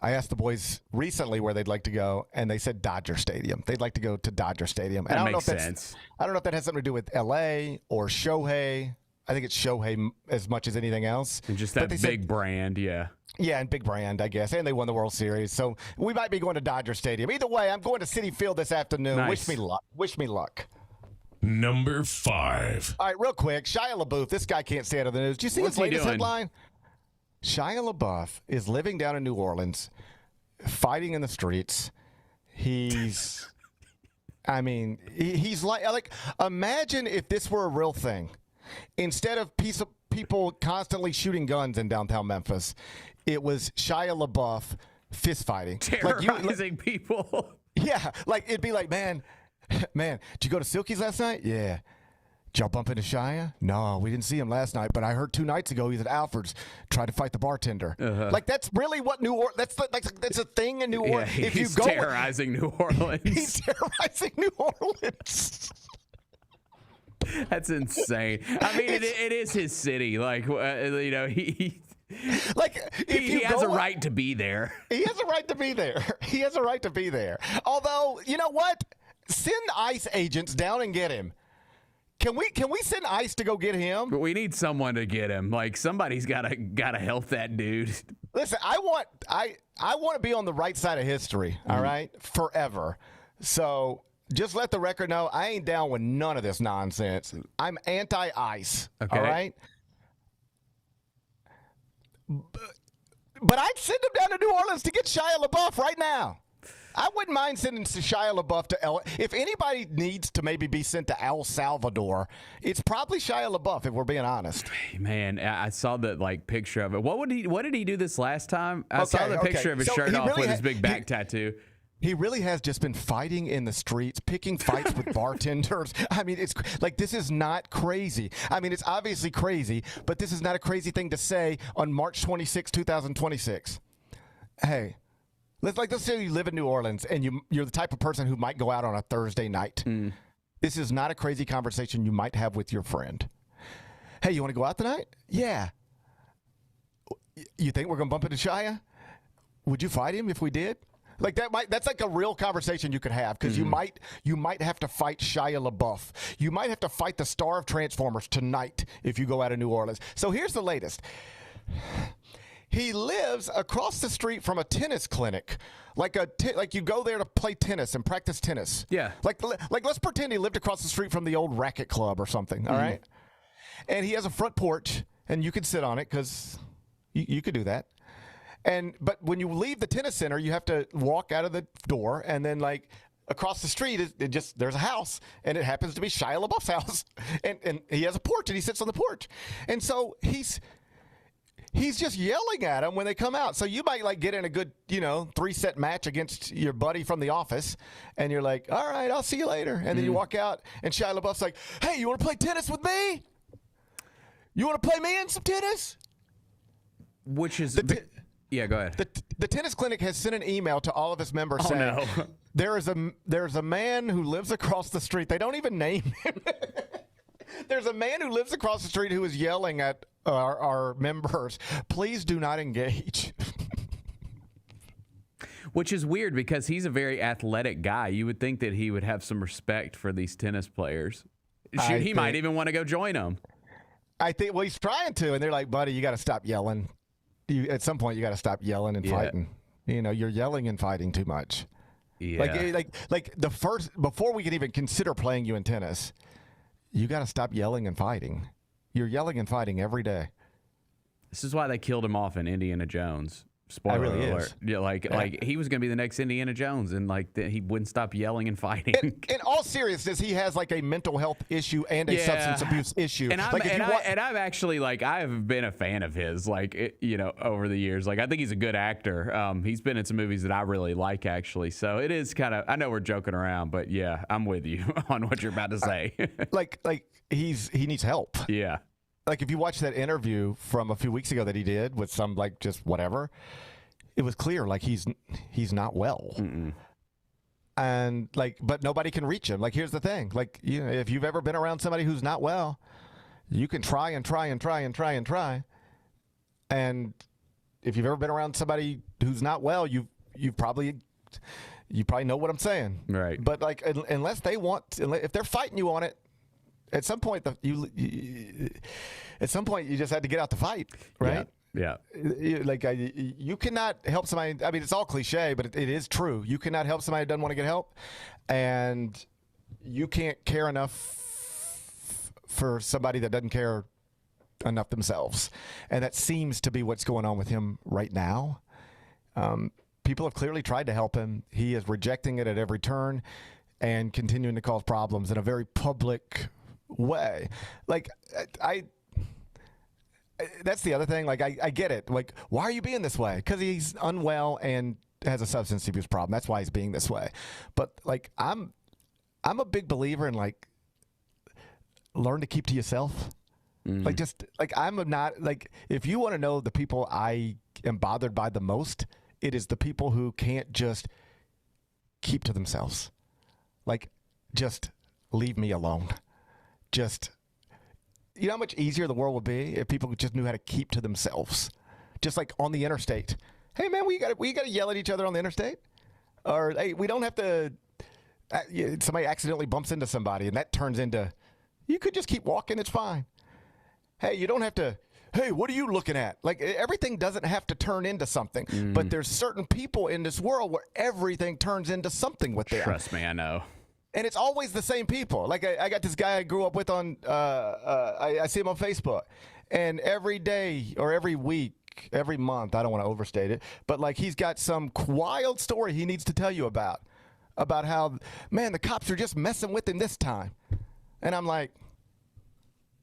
asked the boys recently where they'd like to go, and they said Dodger Stadium. They'd like to go to Dodger Stadium. And that makes sense. I don't know if that has something to do with L.A. or Shohei. I think it's Shohei as much as anything else. And just that big brand, yeah. Yeah, and big brand, I guess. And they won the World Series. So we might be going to Dodger Stadium. Either way, I'm going to Citi Field this afternoon. Nice. Wish me luck. Number 5. All right, real quick. Shia LaBeouf. This guy can't stay out of the news. Do you see his latest headline? Shia LaBeouf is living down in New Orleans, fighting in the streets. He's like, imagine if this were a real thing. Instead of people constantly shooting guns in downtown Memphis, it was Shia LaBeouf fist fighting. Terrorizing people. Yeah, like it'd be like, man, did you go to Silky's last night? Yeah. Did y'all bump into Shia? No, we didn't see him last night, but I heard 2 nights ago he's at Alfred's trying to fight the bartender. Uh-huh. Like that's really what that's a thing in New Orleans. Yeah, he's terrorizing New Orleans. He's terrorizing New Orleans. That's insane. I mean, it is his city. Like, you know, he has a right to be there. He has a right to be there. He has a right to be there. Although, you know what? Send ICE agents down and get him. Can we send ICE to go get him? But we need someone to get him. Like somebody's gotta help that dude. Listen, I want to be on the right side of history. All right, forever. So. Just let the record know I ain't down with none of this nonsense. I'm anti-ICE, okay. All right? But I'd send him down to New Orleans to get Shia LaBeouf right now. I wouldn't mind sending Shia LaBeouf to if anybody needs to maybe be sent to El Salvador, it's probably Shia LaBeouf, if we're being honest. Man, I saw the picture of it. What did he do this last time? I saw the picture of his shirt off with his big back tattoo. He really has just been fighting in the streets, picking fights with bartenders. I mean, it's like this is not crazy. I mean, it's obviously crazy, but this is not a crazy thing to say on March 26, 2026. Hey, let's say you live in New Orleans and you're the type of person who might go out on a Thursday night. This is not a crazy conversation you might have with your friend. Hey, you want to go out tonight? Yeah. You think we're going to bump into Shia? Would you fight him if we did? Like that's like a real conversation you could have, because you might have to fight Shia LaBeouf. You might have to fight the star of Transformers tonight if you go out of New Orleans. So here's the latest. He lives across the street from a tennis clinic. Like you go there to play tennis and practice tennis. Yeah. Like let's pretend he lived across the street from the old racket club or something, all right? And he has a front porch, and you can sit on it because you could do that. But when you leave the tennis center, you have to walk out of the door, and then like across the street, there's a house, and it happens to be Shia LaBeouf's house, and he has a porch, and he sits on the porch, and so he's just yelling at them when they come out. So you might like get in a good 3-set match against your buddy from the office, and you're like, all right, I'll see you later, and then you walk out, and Shia LaBeouf's like, hey, you want to play tennis with me? You want to play me in some tennis? Which is yeah, go ahead. The tennis clinic has sent an email to all of its members saying, no. there's a man who lives across the street. They don't even name him. There's a man who lives across the street who is yelling at our members, please do not engage. Which is weird because he's a very athletic guy. You would think that he would have some respect for these tennis players. He might even want to go join them. I think, well, he's trying to, and they're like, buddy, you got to stop yelling. At some point, you got to stop yelling and fighting. You're yelling and fighting too much. Yeah. Like before we can even consider playing you in tennis, you got to stop yelling and fighting. You're yelling and fighting every day. This is why they killed him off in Indiana Jones. Spoiler alert. Yeah, like he was going to be the next Indiana Jones, and he wouldn't stop yelling and fighting. In all seriousness, he has like a mental health issue and a substance abuse issue. And I've actually I've been a fan of his over the years. Like I think he's a good actor. He's been in some movies that I really like actually. So it is kind of, I know we're joking around, but yeah, I'm with you on what you're about to say. He needs help. Yeah. Like if you watch that interview from a few weeks ago that he did with some just whatever, it was clear he's not well. And but nobody can reach him. Like here's the thing, if you've ever been around somebody who's not well, you can try and try and try and try and try. And if you've ever been around somebody who's not well, you probably know what I'm saying, right? But unless if they're fighting you on it. At some point, you just had to get out the fight, right? Yeah. You cannot help somebody. I mean, it's all cliche, but it is true. You cannot help somebody who doesn't want to get help, and you can't care enough for somebody that doesn't care enough themselves. And that seems to be what's going on with him right now. People have clearly tried to help him. He is rejecting it at every turn and continuing to cause problems in a very public way. That's the other thing. I get it. Why are you being this way? Because he's unwell and has a substance abuse problem. That's why he's being this way. But I'm a big believer in learn to keep to yourself. I'm not if you want to know the people I am bothered by the most, it is the people who can't just keep to themselves. Just leave me alone. You know how much easier the world would be if people just knew how to keep to themselves. Just like on the interstate. Hey man, we got to yell at each other on the interstate, or hey, we don't have to. Somebody accidentally bumps into somebody, and that turns into. You could just keep walking. It's fine. Hey, you don't have to. Hey, what are you looking at? Everything doesn't have to turn into something, but there's certain people in this world where everything turns into something with them. Trust me, I know. And it's always the same people. I got this guy I grew up with on, I see him on Facebook. And every day or every week, every month, I don't want to overstate it, but he's got some wild story he needs to tell you about how, man, the cops are just messing with him this time. And I'm like,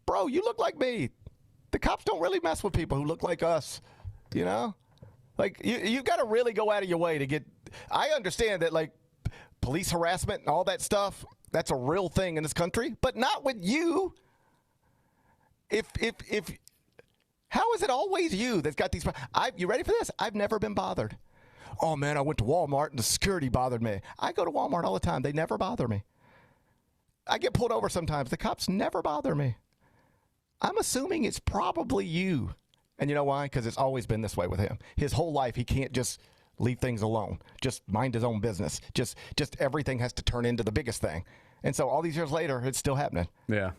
bro, you look like me. The cops don't really mess with people who look like us, you know? You've got to really go out of your way to get, I understand that police harassment and all that stuff, that's a real thing in this country, but not with you. How is it always you that's got these? You ready for this? I've never been bothered. Oh man, I went to Walmart and the security bothered me. I go to Walmart all the time. They never bother me. I get pulled over sometimes. The cops never bother me. I'm assuming it's probably you. And you know why? Because it's always been this way with him. His whole life, he can't just leave things alone. Just mind his own business. Just everything has to turn into the biggest thing. And so all these years later, it's still happening. Yeah.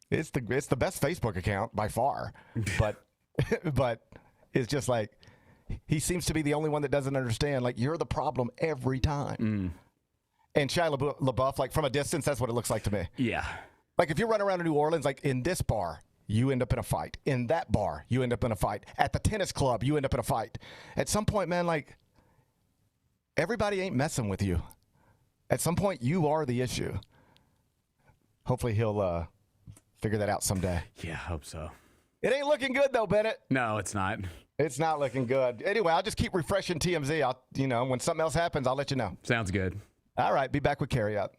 It's the best Facebook account by far. But it's just like he seems to be the only one that doesn't understand. Like, you're the problem every time. And Shia LaBeouf, like, from a distance, that's what it looks like to me. Yeah. Like, if you run around in New Orleans, like, in this bar, you end up in a fight. In that bar, you end up in a fight. At the tennis club, you end up in a fight. At some point, man, like, everybody ain't messing with you. At some point, you are the issue. Hopefully he'll figure that out someday. Yeah, I hope so. It ain't looking good, though, Bennett. No, it's not. It's not looking good. Anyway, I'll just keep refreshing TMZ. When something else happens, I'll let you know. Sounds good. All right, be back with Carryout.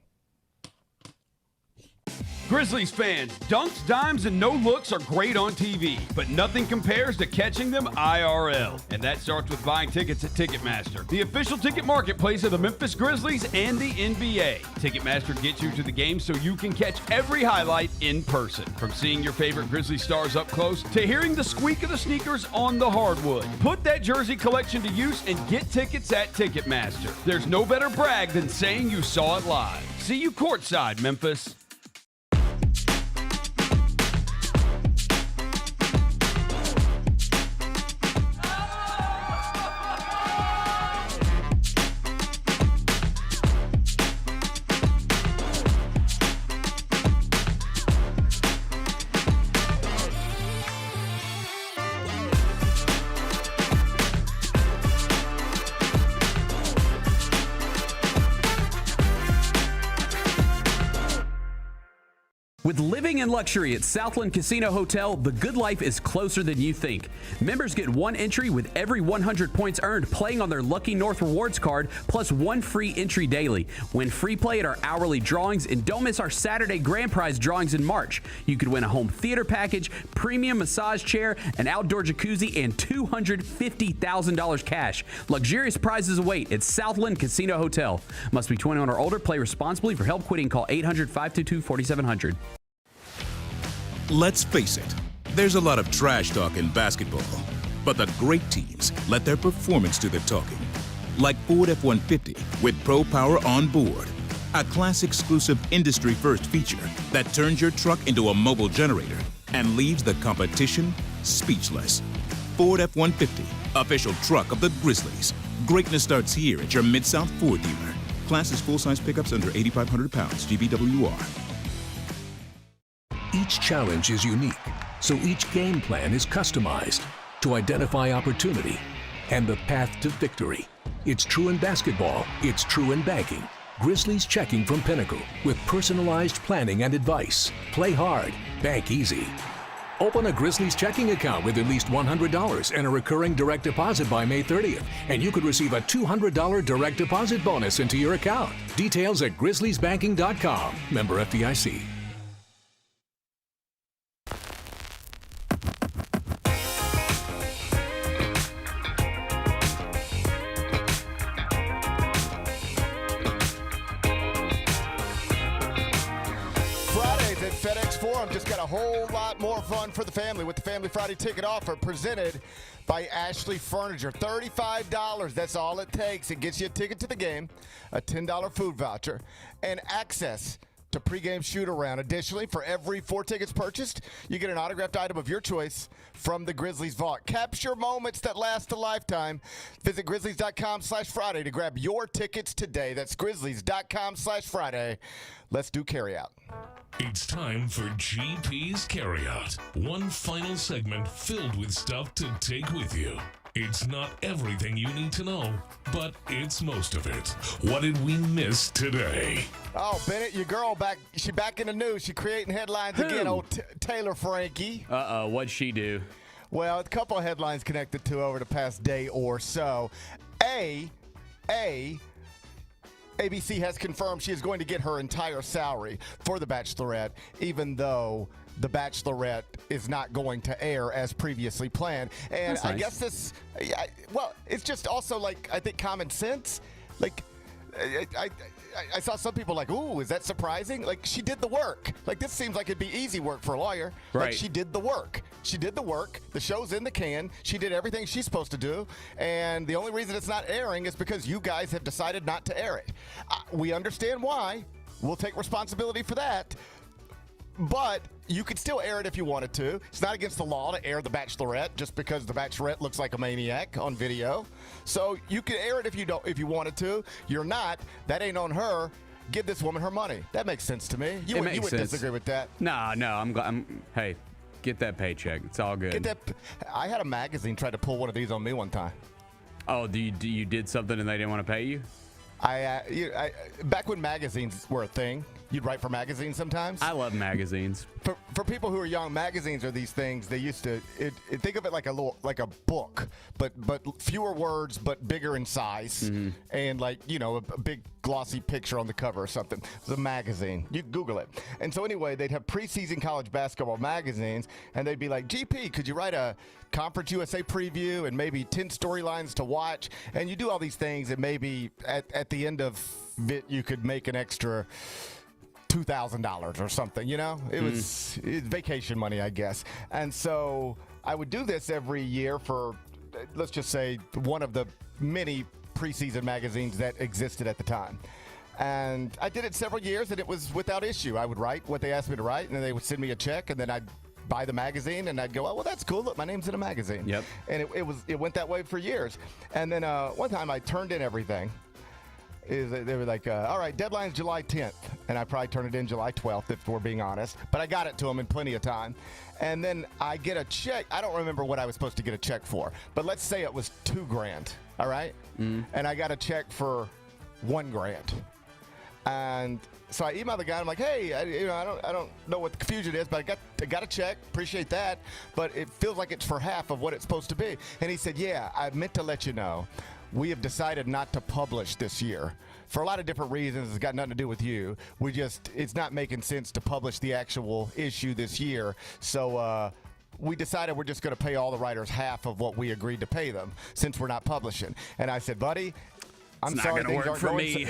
Grizzlies fans, dunks, dimes, and no-looks are great on TV, but nothing compares to catching them IRL. And that starts with buying tickets at Ticketmaster, the official ticket marketplace of the Memphis Grizzlies and the NBA. Ticketmaster gets you to the game so you can catch every highlight in person. From seeing your favorite Grizzlies stars up close to hearing the squeak of the sneakers on the hardwood. Put that jersey collection to use and get tickets at Ticketmaster. There's no better brag than saying you saw it live. See you courtside, Memphis. With living in luxury at Southland Casino Hotel, the good life is closer than you think. Members get one entry with every 100 points earned playing on their Lucky North Rewards card, plus one free entry daily. Win free play at our hourly drawings, and don't miss our Saturday grand prize drawings in March. You could win a home theater package, premium massage chair, an outdoor jacuzzi, and $250,000 cash. Luxurious prizes await at Southland Casino Hotel. Must be 21 or older. Play responsibly. For help quitting, call 800-522-4700. Let's face it, there's a lot of trash talk in basketball, but the great teams let their performance do the talking. Like Ford F-150 with Pro Power on board, a class-exclusive industry-first feature that turns your truck into a mobile generator and leaves the competition speechless. Ford F-150, official truck of the Grizzlies. Greatness starts here at your Mid-South Ford dealer. Class is full-size pickups under 8,500 pounds, GVWR. Each challenge is unique, so each game plan is customized to identify opportunity and the path to victory. It's true in basketball, it's true in banking. Grizzlies Checking from Pinnacle with personalized planning and advice. Play hard, bank easy. Open a Grizzlies checking account with at least $100 and a recurring direct deposit by May 30th, and you could receive a $200 direct deposit bonus into your account. Details at grizzliesbanking.com. Member FDIC. Just got a whole lot more fun for the family with the Family Friday ticket offer presented by Ashley Furniture. $35, that's all it takes. It gets you a ticket to the game, a $10 food voucher, and access to pregame shoot-around. Additionally, for every 4 tickets purchased, you get an autographed item of your choice from the Grizzlies Vault. Capture moments that last a lifetime. Visit Grizzlies.com/Friday to grab your tickets today. That's Grizzlies.com/Friday. Let's do carryout. It's time for GP's Carryout. One final segment filled with stuff to take with you. It's not everything you need to know, but it's most of it. What did we miss today? Oh, Bennett, your girl she back in the news. She creating headlines again, old Taylor Frankie. Uh-oh, what'd she do? Well, a couple of headlines connected to over the past day or so. ABC has confirmed she is going to get her entire salary for The Bachelorette, even though The Bachelorette is not going to air as previously planned. And That's nice. I guess it's just also, like, I think common sense. Like, I saw some people like, ooh, is that surprising? Like, she did the work. Like, this seems like it'd be easy work for a lawyer. Right. Like, she did the work. She did the work. The show's in the can. She did everything she's supposed to do. And the only reason it's not airing is because you guys have decided not to air it. We understand why. We'll take responsibility for that. But you could still air it if you wanted to. It's not against the law to air The Bachelorette just because The Bachelorette looks like a maniac on video. So you could air it if you wanted to. You're not. That ain't on her. Give this woman her money. That makes sense to me. You would disagree with that. No, I'm glad. Hey, get that paycheck. It's all good. I had a magazine try to pull one of these on me one time. Oh, you did something and they didn't want to pay you? I back when magazines were a thing, you'd write for magazines sometimes. I love magazines. For people who are young, magazines are these things. They used to think of it like a book, but fewer words, but bigger in size, and a big glossy picture on the cover or something. It's a magazine. You Google it. And so anyway, they'd have preseason college basketball magazines, and they'd be like, GP, could you write a Conference USA preview and maybe 10 storylines to watch? And you do all these things, and maybe at the end of it, you could make an extra $2,000 or something, It was vacation money, I guess. And so I would do this every year for, let's just say, one of the many preseason magazines that existed at the time. And I did it several years, and it was without issue. I would write what they asked me to write, and then they would send me a check, and then I'd buy the magazine, and I'd go, oh, well, that's cool. Look, my name's in a magazine. Yep. And it went that way for years. And then one time I turned in everything. They were like, all right, deadline's July 10th. And I probably turned it in July 12th, if we're being honest. But I got it to them in plenty of time. And then I get a check. I don't remember what I was supposed to get a check for. But let's say it was $2,000, all right? And I got a check for $1,000. And so I emailed the guy. I'm like, hey, I don't know what the confusion is, but I got a check. Appreciate that. But it feels like it's for half of what it's supposed to be. And he said, yeah, I meant to let you know. We have decided not to publish this year for a lot of different reasons. It's got nothing to do with you. It's not making sense to publish the actual issue this year. So we decided we're just going to pay all the writers half of what we agreed to pay them since we're not publishing. And I said, buddy, I'm sorry, things aren't going.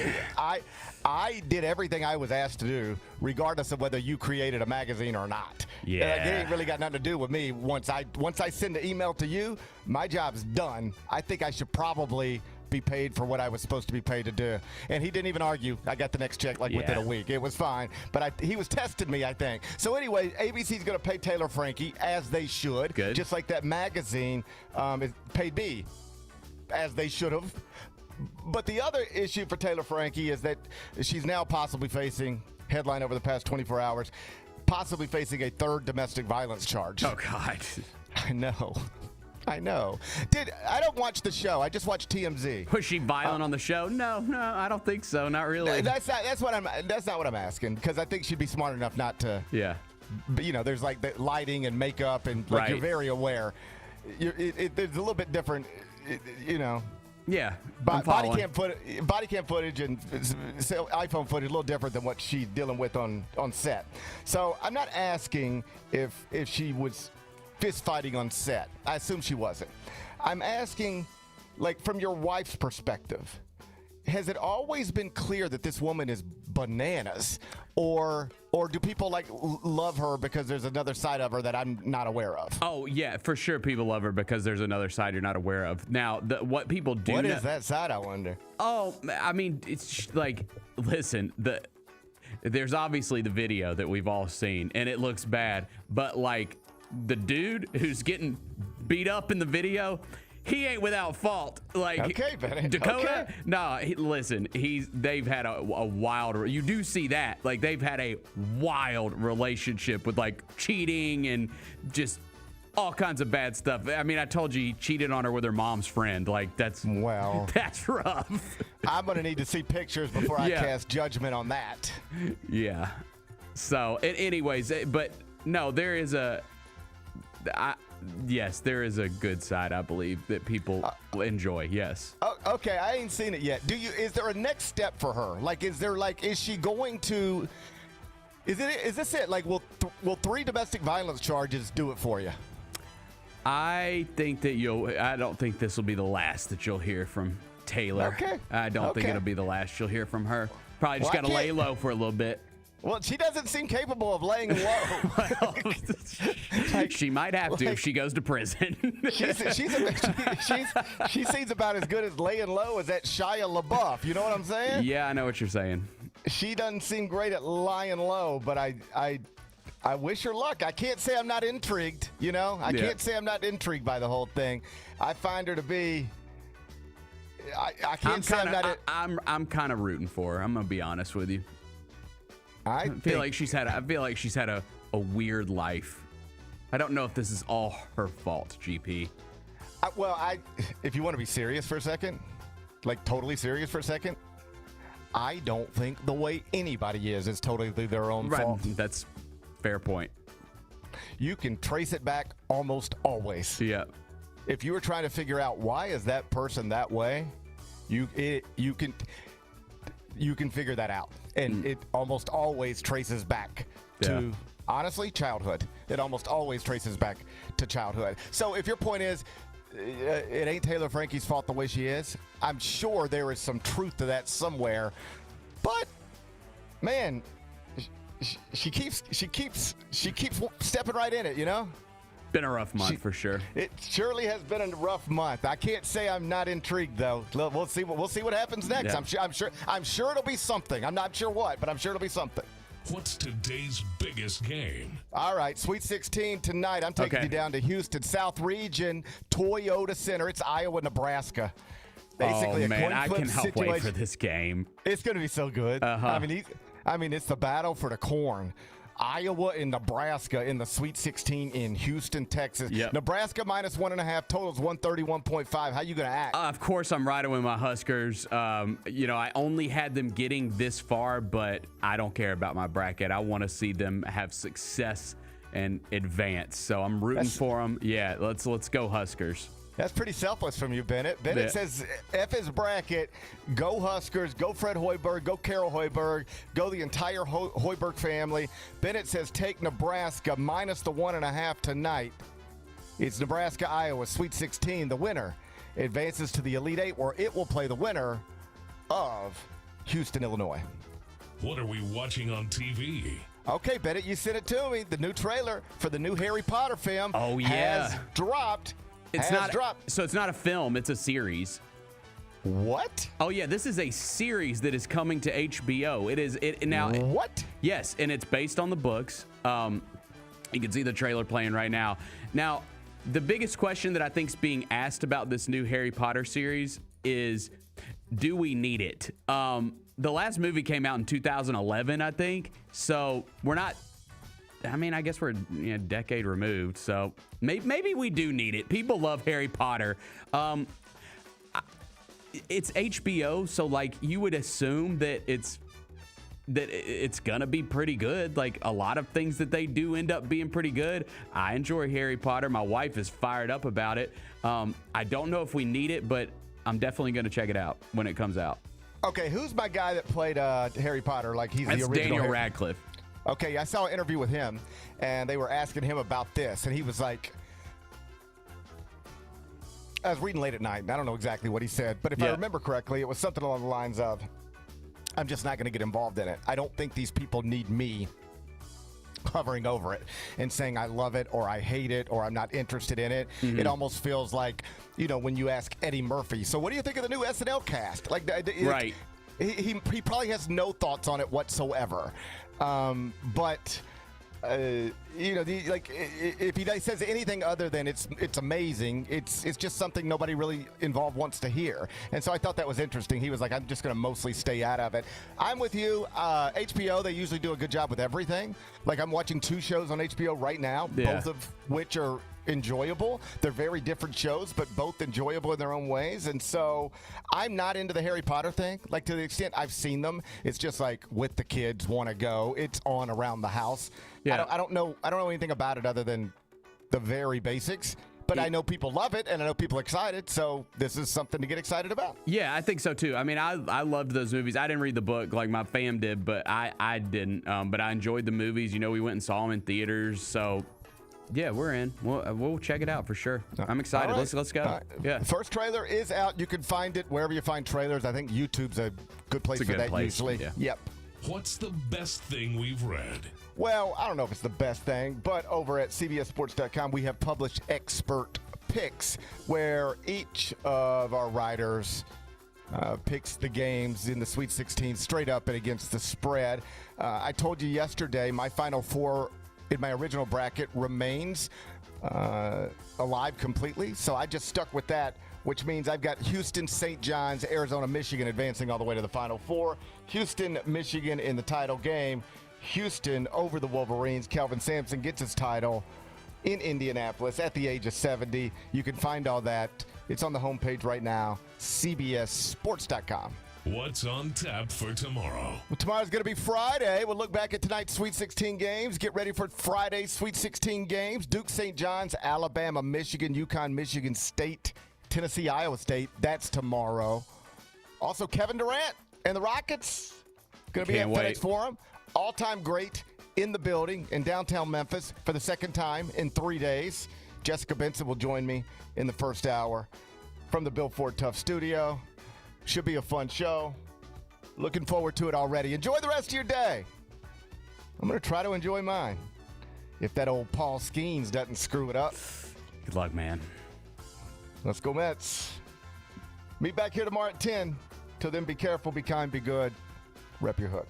I did everything I was asked to do, regardless of whether you created a magazine or not. Yeah, it ain't really got nothing to do with me. Once I send an email to you, my job's done. I think I should probably be paid for what I was supposed to be paid to do. And he didn't even argue. I got the next check within a week. It was fine. But he was testing me, I think. So anyway, ABC's going to pay Taylor Frankie, as they should. Good. Just like that magazine paid me, as they should have. But the other issue for Taylor Frankie is that she's now possibly facing, headline over the past 24 hours, possibly facing a third domestic violence charge. Oh, God. I know. I don't watch the show. I just watch TMZ. Was she violent on the show? No, I don't think so. Not really. That's not what I'm asking, because I think she'd be smart enough not to. Yeah. There's like the lighting and makeup, and you're very aware. It's a little bit different, Yeah, body cam footage and iPhone footage a little different than what she's dealing with on set. So I'm not asking if she was fist fighting on set. I assume she wasn't. I'm asking, from your wife's perspective, has it always been clear that this woman is bananas, or do people love her because there's another side of her that I'm not aware of? Oh yeah, for sure, people love her because there's another side you're not aware of. Now, what people do. What is that side, I wonder? Oh, I mean, it's listen, there's obviously the video that we've all seen, and it looks bad, but the dude who's getting beat up in the video, he ain't without fault. Okay, Benny. Dakota, okay. No, listen, they've had a wild, you do see that, they've had a wild relationship with cheating and just all kinds of bad stuff. I mean, I told you he cheated on her with her mom's friend. That's rough. I'm going to need to see pictures before I cast judgment on that. Yeah. So, anyways, but no, there is yes, there is a good side, I believe, that people enjoy. Yes. Okay, I ain't seen it yet. Is there a next step for her? Is she going to? Is this it? Will 3 domestic violence charges do it for you? I think that I don't think this will be the last that you'll hear from Taylor. Okay. I don't think it'll be the last you'll hear from her. Probably just Well, got to lay low for a little bit. Well, she doesn't seem capable of laying low. Well, she might have to if she goes to prison. She seems about as good as laying low as that Shia LaBeouf. You know what I'm saying? Yeah, I know what you're saying. She doesn't seem great at lying low, but I wish her luck. I can't say I'm not intrigued, you know? I can't say I'm not intrigued by the whole thing. I find her to be I can't say I'm not I'm kind of rooting for her. I'm going to be honest with you. I feel like she's had a weird life. I don't know if this is all her fault, GP. If you want to be serious for a second, like totally serious for a second, I don't think the way anybody is totally their own fault. That's fair point. You can trace it back almost always. Yeah. If you were trying to figure out why is that person that way, you can figure that out. And it almost always traces back to, honestly, childhood. It almost always traces back to childhood. So if your point is, it ain't Taylor Frankie's fault the way she is, I'm sure there is some truth to that somewhere. But, man, she keeps stepping right in it, you know? Been a rough month for sure. It surely has been a rough month. I can't say I'm not intrigued though. We'll see what happens next. Yeah. I'm sure it'll be something. I'm not sure what, but I'm sure it'll be something. What's today's biggest game? All right, Sweet 16 tonight. I'm taking you down to Houston, South Region, Toyota Center. It's Iowa, Nebraska. Basically, oh man, I cannot situation. wait for this game. It's going to be so good. I mean, it's the battle for the corn. Iowa and Nebraska in the Sweet 16 in Houston, Texas. Yep. Nebraska -1.5, totals 131.5. How you going to act? Of course, I'm riding with my Huskers. I only had them getting this far, but I don't care about my bracket. I want to see them have success and advance. So I'm rooting for them. Yeah, let's go Huskers. That's pretty selfless from you, Bennett. Bennett says F his bracket, go Huskers, go Fred Hoiberg, go Carol Hoiberg, go the entire Hoiberg family. Bennett says take Nebraska -1.5 tonight. It's Nebraska, Iowa, Sweet 16. The winner advances to the Elite Eight, where it will play the winner of Houston, Illinois. What are we watching on TV? Okay, Bennett, you sent it to me. The new trailer for the new Harry Potter film has dropped. So it's not a film, it's a series. What? Oh yeah, this is a series that is coming to HBO. What? Yes, and it's based on the books. You can see the trailer playing right now. Now, the biggest question that I think is being asked about this new Harry Potter series is, do we need it? The last movie came out in 2011, I think. So we're not. I guess we're a decade removed, so maybe we do need it. People love Harry Potter. It's HBO, so like you would assume that it's gonna be pretty good. Like a lot of things that they do end up being pretty good. I enjoy Harry Potter. My wife is fired up about it. I don't know if we need it, but I'm definitely gonna check it out when it comes out. Okay, who's my guy that played Harry Potter? Like he's the original Daniel Radcliffe. Okay, I saw an interview with him, and they were asking him about this, and he was like, I was reading late at night, and I don't know exactly what he said, but if I remember correctly, it was something along the lines of, I'm just not going to get involved in it. I don't think these people need me hovering over it and saying I love it or I hate it or I'm not interested in it. It almost feels like, when you ask Eddie Murphy, so what do you think of the new SNL cast? Like, right. He probably has no thoughts on it whatsoever. But if he says anything other than it's amazing, it's just something nobody really involved wants to hear. And so I thought that was interesting. He was like, I'm just going to mostly stay out of it. I'm with you. HBO, they usually do a good job with everything. Like I'm watching 2 shows on HBO right now, both of which are enjoyable. They're very different shows, but both enjoyable in their own ways. And so I'm not into the Harry Potter thing. Like to the extent I've seen them, it's just like with the kids want to go. It's on around the house. Yeah. I don't know anything about it other than the very basics. But I know people love it, and I know people are excited, so this is something to get excited about. Yeah, I think so, too. I mean, I loved those movies. I didn't read the book like my fam did, but I didn't. But I enjoyed the movies. We went and saw them in theaters, so Yeah, we're in. We'll check it out for sure. I'm excited. Right. Let's go. Right. Yeah. The first trailer is out. You can find it wherever you find trailers. I think YouTube's a good place for that usually. Yeah. Yep. What's the best thing we've read? Well, I don't know if it's the best thing, but over at CBSSports.com, we have published expert picks where each of our writers picks the games in the Sweet 16 straight up and against the spread. I told you yesterday my Final Four in my original bracket remains alive completely, so I just stuck with that, which means I've got Houston, St. John's, Arizona, Michigan advancing all the way to the Final Four. Houston, Michigan in the title game. Houston over the Wolverines. Kelvin Sampson gets his title in Indianapolis at the age of 70. You can find all that. It's on the homepage right now, CBSSports.com. What's on tap for tomorrow? Well, tomorrow's going to be Friday. We'll look back at tonight's Sweet 16 games. Get ready for Friday's Sweet 16 games. Duke, St. John's, Alabama, Michigan, UConn, Michigan State, Tennessee, Iowa State. That's tomorrow. Also, Kevin Durant and the Rockets going to be at FedEx Forum. All-time great in the building in downtown Memphis for the second time in 3 days. Jessica Benson will join me in the first hour from the Bill Ford Tough studio. Should be a fun show. Looking forward to it already. Enjoy the rest of your day. I'm going to try to enjoy mine. If that old Paul Skeens doesn't screw it up. Good luck, man. Let's go Mets. Meet back here tomorrow at 10. Till then, be careful, be kind, be good. Rep your hook.